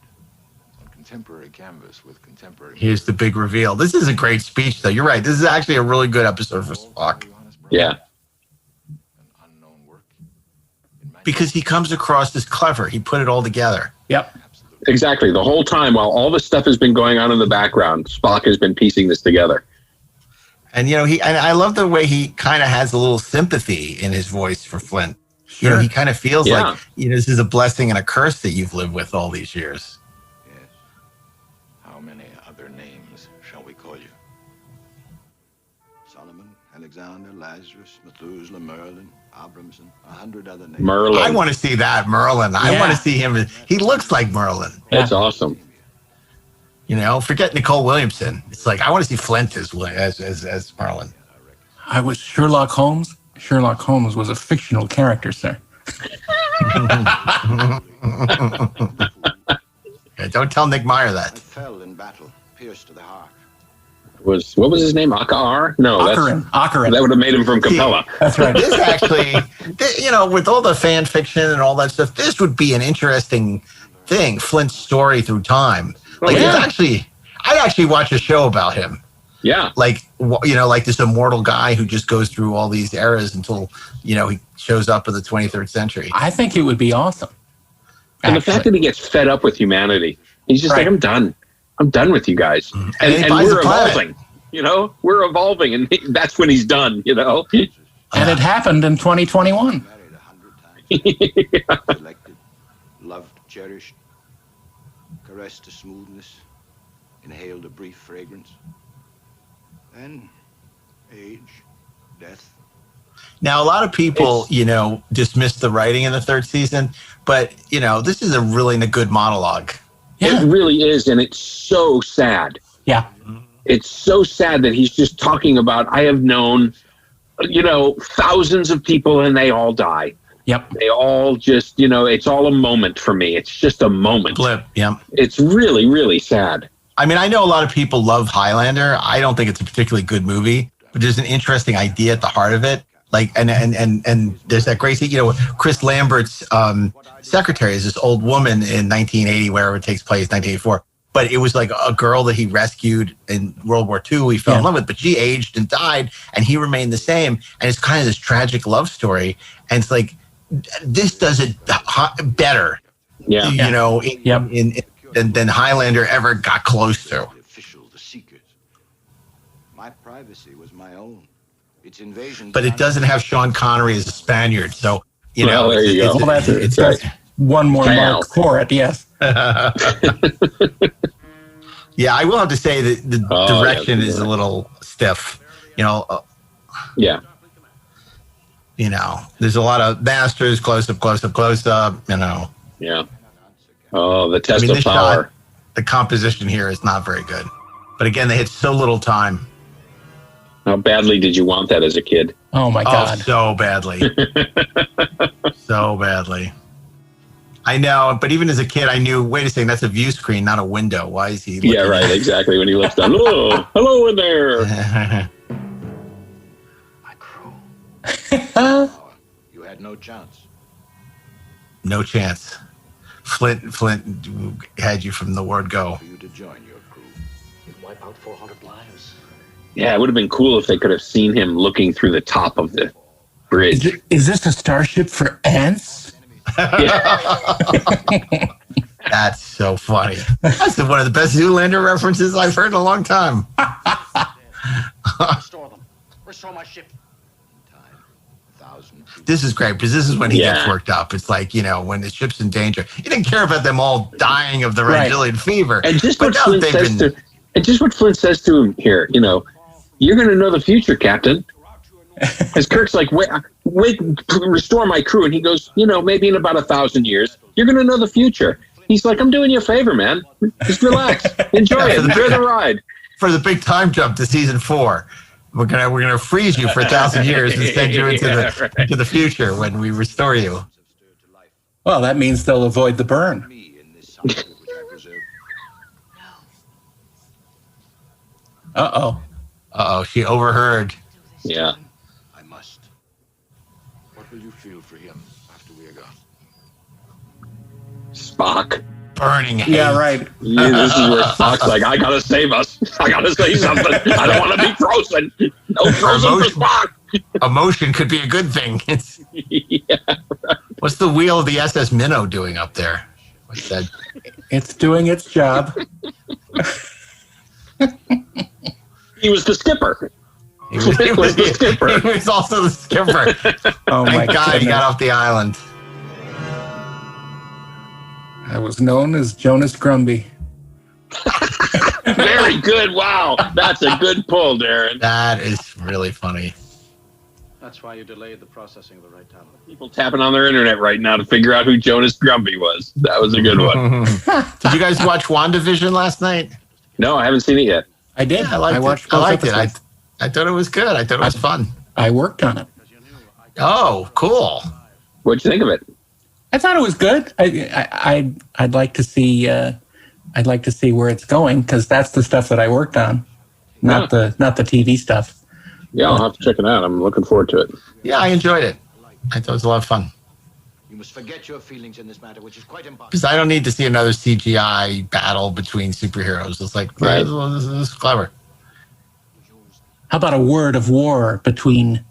on contemporary canvas with contemporary. Here's the big reveal. This is a great speech, though. You're right. This is actually a really good episode for Spock. Yeah. An unknown work. Because he comes across as clever. He put it all together. Yep. Exactly. The whole time while all this stuff has been going on in the background, Spock has been piecing this together. And, you know, and I love the way he kind of has a little sympathy in his voice for Flint. Sure. You know, he kind of feels like, you know, this is a blessing and a curse that you've lived with all these years. Yes. How many other names shall we call you? Solomon, Alexander, Lazarus, Methuselah, Merlin, Abramson, 100 other names. Merlin. I want to see that, Merlin. I want to see him. He looks like Merlin. That's awesome. You know, forget Nicole Williamson. It's like, I want to see Flint as Merlin. I was Sherlock Holmes. Sherlock Holmes was a fictional character, sir. Yeah, don't tell Nick Meyer that. I fell in battle, pierced to the heart. What was his name? Akar? No, Akarin. That would have made him from Capella. That's right. This actually, you know, with all the fan fiction and all that stuff, this would be an interesting thing. Flint's story through time. Like, I'd actually watch a show about him. Yeah. Like, you know, like this immortal guy who just goes through all these eras until, you know, he shows up in the 23rd century. I think it would be awesome. And the fact that he gets fed up with humanity, he's just like, I'm done. I'm done with you guys. Mm-hmm. And we're evolving. You know, we're evolving, and that's when he's done, you know. And it happened in 2021. Married 100 times. Selected, loved, cherished, caressed to smoothness, inhaled a brief fragrance. Then, age, death. Now, a lot of people, you know, dismiss the writing in the third season, but, you know, this is a really good monologue. Yeah. It really is, and it's so sad. Yeah. It's so sad that he's just talking about, I have known, you know, thousands of people and they all die. Yep. They all just, you know, it's all a moment for me. It's just a moment. Blip, yeah. It's really, really sad. I mean, I know a lot of people love Highlander. I don't think it's a particularly good movie, but there's an interesting idea at the heart of it. Like, and there's that great scene, you know, Chris Lambert's secretary is this old woman in 1980, wherever it takes place, 1984. But it was like a girl that he rescued in World War II. He fell in love with, but she aged and died, and he remained the same. And it's kind of this tragic love story. And it's like, this does it better, Yeah. you know, than Highlander ever got close to. The official, the secret. My privacy was my own. Its invasion. But it doesn't have Sean Connery as a Spaniard. So, you know, there you go. it's right. One more mark for it, yes. Yeah, I will have to say that the direction is a little stiff. You know, Yeah. you know, there's a lot of masters, close up, you know. Yeah. Oh, the test of this power. shot, the composition here is not very good. But again, they had so little time. How badly did you want that as a kid? Oh, my God. Oh, so badly. So badly. I know, but even as a kid, I knew, wait a second, that's a view screen, not a window. Why is he looking Yeah, right, exactly. When he looks down, oh, hello in there. My crew. You had no chance. No chance. Flint had you from the word go. For you to join your crew. You'd wipe out 400 lives. Yeah, it would have been cool if they could have seen him looking through the top of the bridge. Is this a starship for ants? That's so funny. That's one of the best Zoolander references I've heard in a long time. Restore them. Restore my ship. Time. 1,000. This is great because this is when he gets worked up. It's like, you know, when the ship's in danger. He didn't care about them all dying of the Rangelian fever. And just what Flint says to him here, you know, you're going to know the future, Captain. As Kirk's like, wait, restore my crew. And he goes, maybe in about 1,000 years, you're going to know the future. He's like, I'm doing you a favor, man. Just relax. Enjoy it. Enjoy the ride. For the big time jump to season 4. We're gonna freeze you for 1,000 years and send you into the future when we restore you. Well, that means they'll avoid the burn. Uh-oh, she overheard. Yeah. I must. What will you feel for him after we are gone? Spock. Burning hate. Yeah, right. Yeah, this is where Spock's like, I gotta save us. I gotta say something. I don't want to be frozen. No frozen for Spock. Emotion could be a good thing. Yeah, right. What's the wheel of the SS Minnow doing up there? What's that? It's doing its job. He was the skipper. He was the skipper. He was also the skipper. Oh my Thank God goodness. he got off the island. I was known as Jonas Grumby. Very good. Wow. That's a good pull, Darren. That is really funny. That's why you delayed the processing of the right talent. People tapping on their internet right now to figure out who Jonas Grumby was. That was a good one. Did you guys watch WandaVision last night? No, I haven't seen it yet. I did. Yeah, I watched liked both it. episodes. I thought it was good. I thought it was fun. I worked on it. Oh, cool. What'd you think of it? I thought it was good. I'd like to see. I'd like to see where it's going because that's the stuff that I worked on, not the TV stuff. Yeah, I'll have to check it out. I'm looking forward to it. Yeah, I enjoyed it. I thought it was a lot of fun. You must forget your feelings in this matter, which is quite impossible. Because I don't need to see another CGI battle between superheroes. It's like, Right. this is clever. How about a word of war between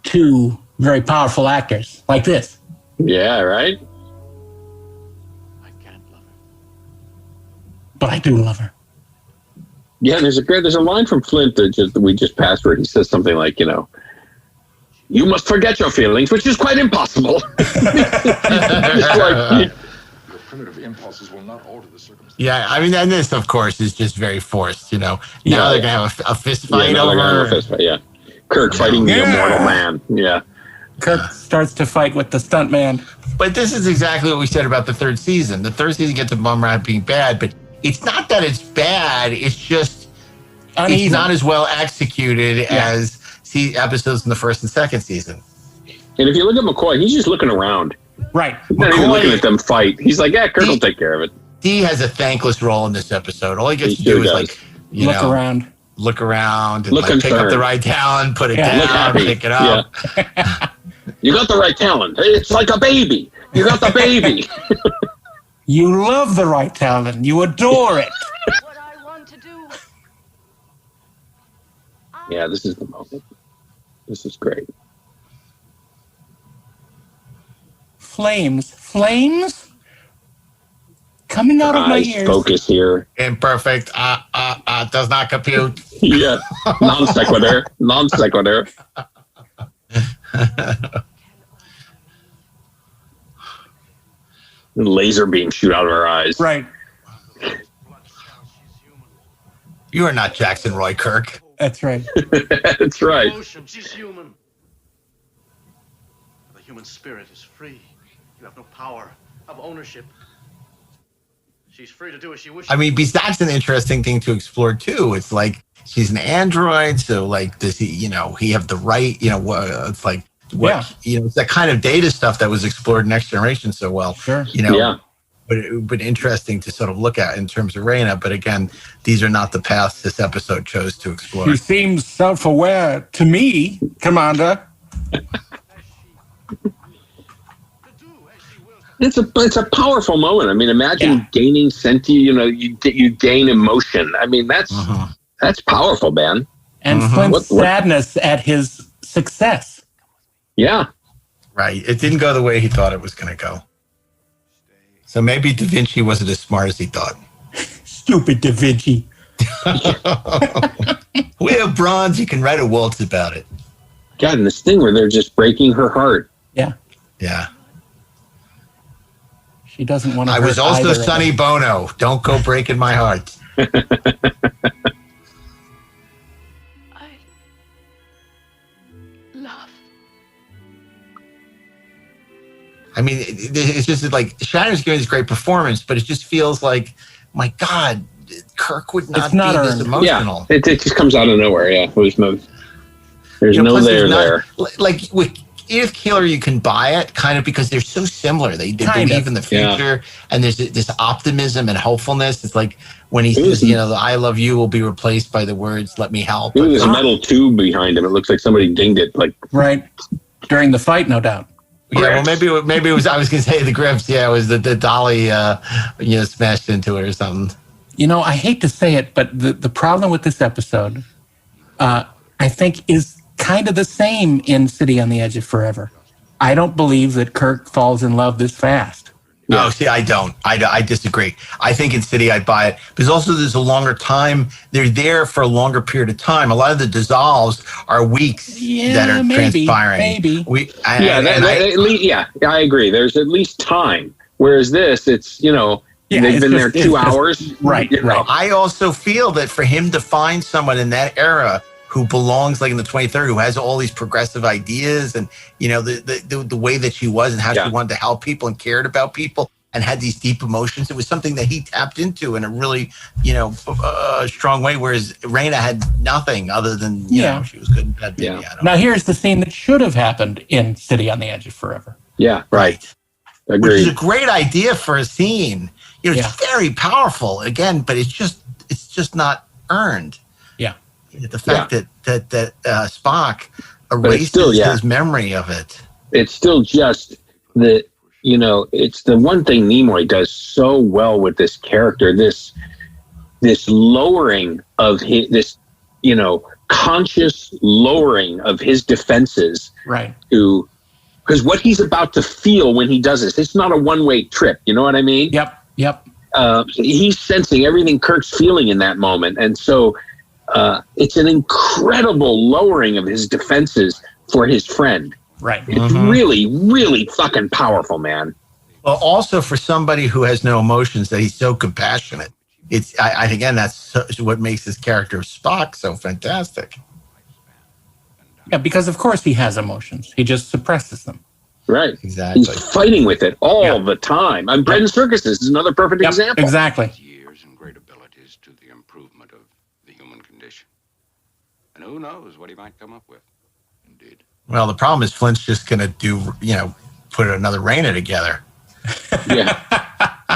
two very powerful actors like this? Yeah, right? I can't love her. But I do love her. Yeah, there's a line from Flint that we just passed where he says something like, you must forget your feelings, which is quite impossible. It's like, Your primitive impulses will not alter the circumstances. Yeah, I mean, and this, of course, is just very forced, Now they're going to have a fist fight now they're gonna have a over. fist fight, yeah. Kirk fighting the immortal man. Yeah. Kirk starts to fight with the stuntman. But this is exactly what we said about the third season. The third season gets a bum rap being bad, but it's not that it's bad. It's just Uneven. it's not as well executed as episodes in the first and second season. And if you look at McCoy, he's just looking around. Right. He's not even looking at them fight. He's like, yeah, Kirk will take care of it. Dee has a thankless role in this episode. All he gets He to do sure is does. Look around. look around, and Look pick up concerned. the right talent, put it Yeah, look down, happy. pick it up. Yeah. You got the right talent. It's like a baby. You got the baby. You love the right talent. You adore it. What I want to do. Yeah, this is the moment. This is great. Flames. Flames? Coming out of my Eyes ears. focus here. Imperfect. Does not compute. Yeah. Non sequitur. Non sequitur. Laser beam shoot out of her eyes. Right. You are not Jackson Roy Kirk. That's right. That's right. She's human. The human spirit is free. You have no power of ownership. She's free to do as she wishes. I mean, because that's an interesting thing to explore too. It's like she's an android, so like, does he? He have the right? It's like what? It's that kind of data stuff that was explored in Next Generation so well. Sure. Yeah. But interesting to sort of look at in terms of Reyna. But again, these are not the paths this episode chose to explore. He seems self-aware to me, Commander. It's a powerful moment. I mean, imagine gaining sentient. You gain emotion. I mean, that's powerful, man. And Flint's sadness at his success. Yeah. Right. It didn't go the way he thought it was going to go. So maybe Da Vinci wasn't as smart as he thought. Stupid Da Vinci. We have bronze. You can write a waltz about it. God, and this thing where they're just breaking her heart. Yeah. Yeah. She doesn't want to. I was also Sonny Bono. Don't go breaking my heart. I love I mean, it's just like Shatner's giving this great performance, but it just feels like, my God, Kirk would not be this emotional. Yeah, it just comes out of nowhere. Yeah, there's no there. Like with Edith Keeler, you can buy it kind of because they're so similar. They believe in the future, and there's this optimism and hopefulness. It's like when he says, the "I love you" will be replaced by the words "let me help." There's a metal tube behind him. It looks like somebody dinged it, like during the fight, no doubt. Yeah, well, maybe it was. I was going to say the grips. Yeah, it was the dolly, smashed into it or something. I hate to say it, but the problem with this episode, I think, is kind of the same in City on the Edge of Forever. I don't believe that Kirk falls in love this fast. No, see, I don't. I disagree. I think in City I'd buy it because also there's a longer time. They're there for a longer period of time. A lot of the dissolves are weeks that are transpiring. Maybe. I agree. There's at least time. Whereas this, it's they've been there 2 hours. Right. I also feel that for him to find someone in that era who belongs like in the 23rd, who has all these progressive ideas and, the way that she was and how she wanted to help people and cared about people and had these deep emotions. It was something that he tapped into in a really, strong way. Whereas Raina had nothing other than, she was good at that. Now here's the scene that should have happened in City on the Edge of Forever. Yeah. Right. Agreed. Which is a great idea for a scene. It's very powerful again, but it's just not earned. Yeah. The fact that Spock erases his memory of it. It's still just that, it's the one thing Nimoy does so well with this character, this lowering of his, conscious lowering of his defenses. Right. Because what he's about to feel when he does this, it's not a one-way trip. You know what I mean? Yep. He's sensing everything Kirk's feeling in that moment. And so it's an incredible lowering of his defenses for his friend. Right. It's really, really fucking powerful, man. Well, also for somebody who has no emotions, that he's so compassionate. I think, again, that's what makes this character of Spock so fantastic. Yeah, because of course he has emotions. He just suppresses them. Right. Exactly. He's fighting with it all the time. Brendan Circus is another perfect example. Exactly. Years and great abilities to the improvement of the human condition. And who knows what he might come up with. Indeed. Well, the problem is Flint's just going to put another Raina together. Yeah.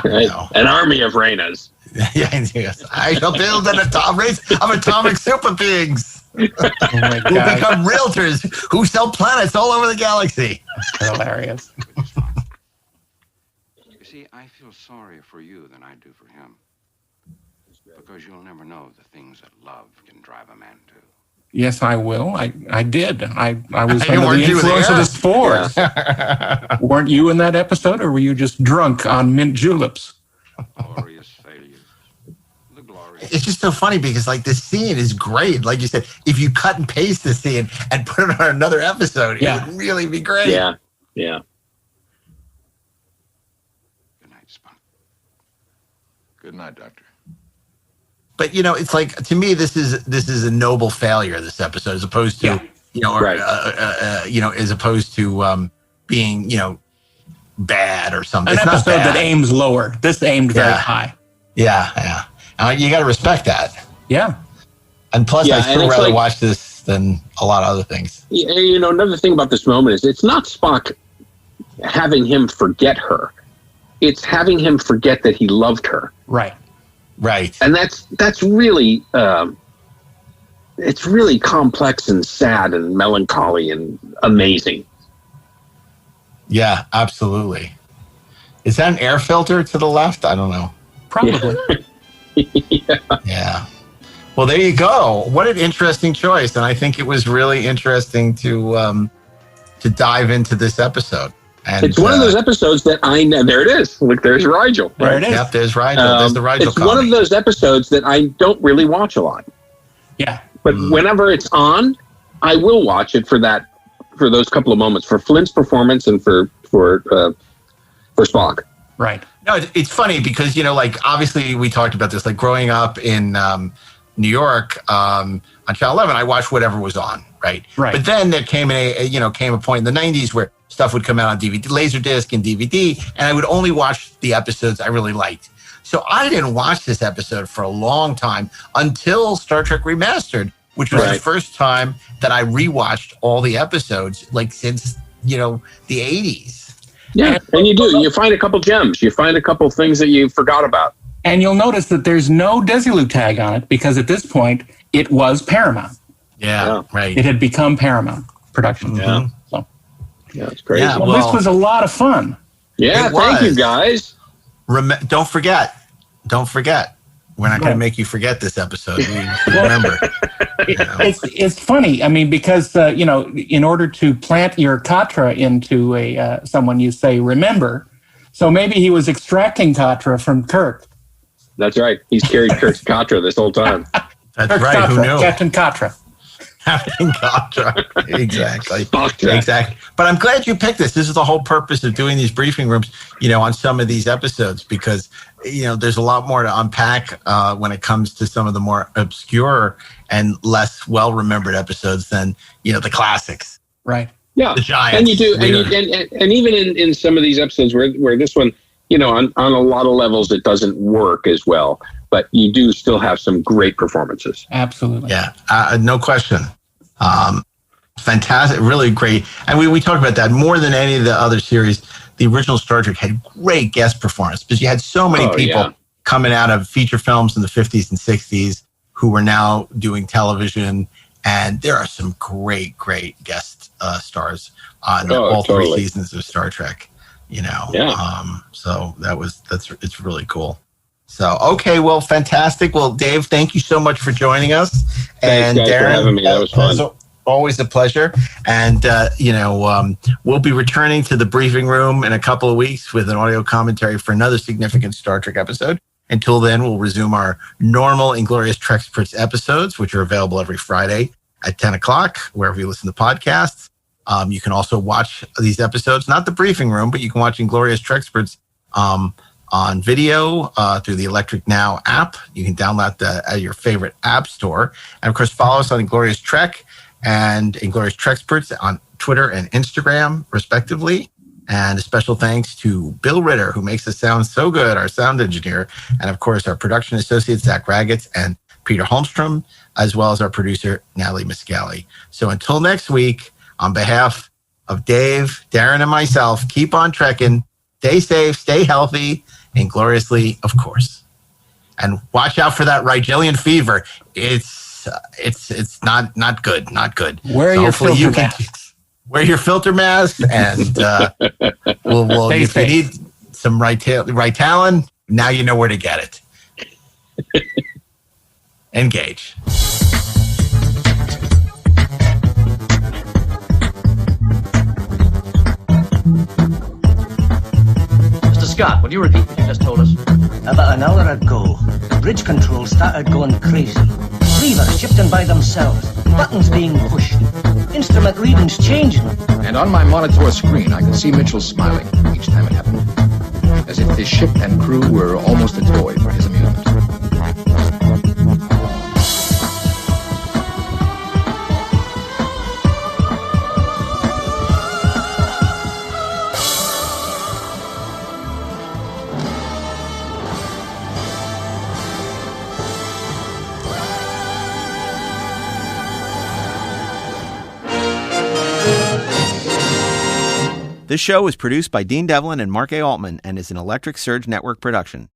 Right. An army of Rainas. Yes. I shall build an race of atomic super beings. Oh my God. Who become realtors who sell planets all over the galaxy. That's hilarious. You see, I feel sorrier for you than I do for him. Because you'll never know the things that love can drive a man to. Yes, I will. I did. I was under the influence of the spores. Yeah. Weren't you in that episode, or were you just drunk on mint juleps? Glorious failures. The glorious. It's just so funny because, this scene is great. Like you said, if you cut and paste the scene and put it on another episode, it would really be great. Yeah. Good night, Spock. Good night, Doctor. But it's like, to me, this is a noble failure, this episode, as opposed to as opposed to being bad or something. An it's episode not bad. that aims lower. This aimed very high. Yeah. You got to respect that. Yeah. And plus, I still rather watch this than a lot of other things. Another thing about this moment is it's not Spock having him forget her. It's having him forget that he loved her. Right. And that's really it's really complex and sad and melancholy and amazing. Yeah, absolutely. Is that an air filter to the left? I don't know. Probably. Yeah. Well, there you go. What an interesting choice. And I think it was really interesting to dive into this episode. And it's one of those episodes that there it is. Look, there's Rigel. There it is. Yep, there's Rigel. There's the Rigel It's one of those episodes that I don't really watch a lot. Yeah. But whenever it's on, I will watch it for those couple of moments, for Flint's performance and for Spock. Right. No, it's funny because, obviously we talked about this, growing up in New York on Channel 11, I watched whatever was on, right? Right. But then there came a point in the 90s where stuff would come out on DVD, Laserdisc and DVD, and I would only watch the episodes I really liked. So I didn't watch this episode for a long time until Star Trek Remastered, which was the first time that I rewatched all the episodes, like since, the 80s. Yeah, and you do. You find a couple gems. You find a couple things that you forgot about. And you'll notice that there's no Desilu tag on it because at this point, it was Paramount. Yeah, right. It had become Paramount Productions. Yeah. So. Yeah, it's crazy. Yeah, well, this was a lot of fun. Yeah, thank you, guys. Don't forget. We're not going to make you forget this episode. We remember. It's funny. I mean, because, in order to plant your katra into someone, you say, remember. So maybe he was extracting katra from Kirk. That's right. He's carried Kirk's katra this whole time. That's Kirk right. Katra, who knew? Captain Katra. Captain Katra. Exactly. Katra. Exactly. But I'm glad you picked this. This is the whole purpose of doing these briefing rooms, on some of these episodes, because, there's a lot more to unpack when it comes to some of the more obscure and less well-remembered episodes than, the classics. Right. Yeah. The giants. And you do. And even in some of these episodes where this one, on a lot of levels, it doesn't work as well. But you do still have some great performances. Absolutely. Yeah, no question. Fantastic, really great. And we talked about that more than any of the other series. The original Star Trek had great guest performance because you had so many people coming out of feature films in the 50s and 60s who were now doing television. And there are some great guest stars on all three seasons of Star Trek. So it's really cool. So, okay, well, fantastic. Well, Dave, thank you so much for joining us. Thanks, guys, Darren, for having me. That was fun. Always a pleasure. And, we'll be returning to the briefing room in a couple of weeks with an audio commentary for another significant Star Trek episode. Until then, we'll resume our normal Inglorious TREKSPERTS episodes, which are available every Friday at 10 o'clock, wherever you listen to podcasts. You can also watch these episodes, not the briefing room, but you can watch Inglorious TREKSPERTS on video through the Electric Now app. You can download that at your favorite app store. And, of course, follow us on Inglorious Trek and Inglorious TREKSPERTS on Twitter and Instagram, respectively. And a special thanks to Bill Ritter, who makes us sound so good, our sound engineer. And, of course, our production associates, Zach Ragatz and Peter Holmstrom, as well as our producer, Natalie Miscali. So until next week, on behalf of Dave, Darren, and myself, keep on trekking. Stay safe, stay healthy, and gloriously, of course. And watch out for that Rigelian fever. It's not good. Wear your filter masks. Wear your filter mask, and we'll if you need some Ritalin, now you know where to get it. Engage. Scott, would you repeat what you just told us? About an hour ago, bridge control started going crazy. Levers shifting by themselves, buttons being pushed, instrument readings changing. And on my monitor screen, I could see Mitchell smiling each time it happened, as if his ship and crew were almost a toy for his amusement. This show was produced by Dean Devlin and Mark A. Altman and is an Electric Surge Network production.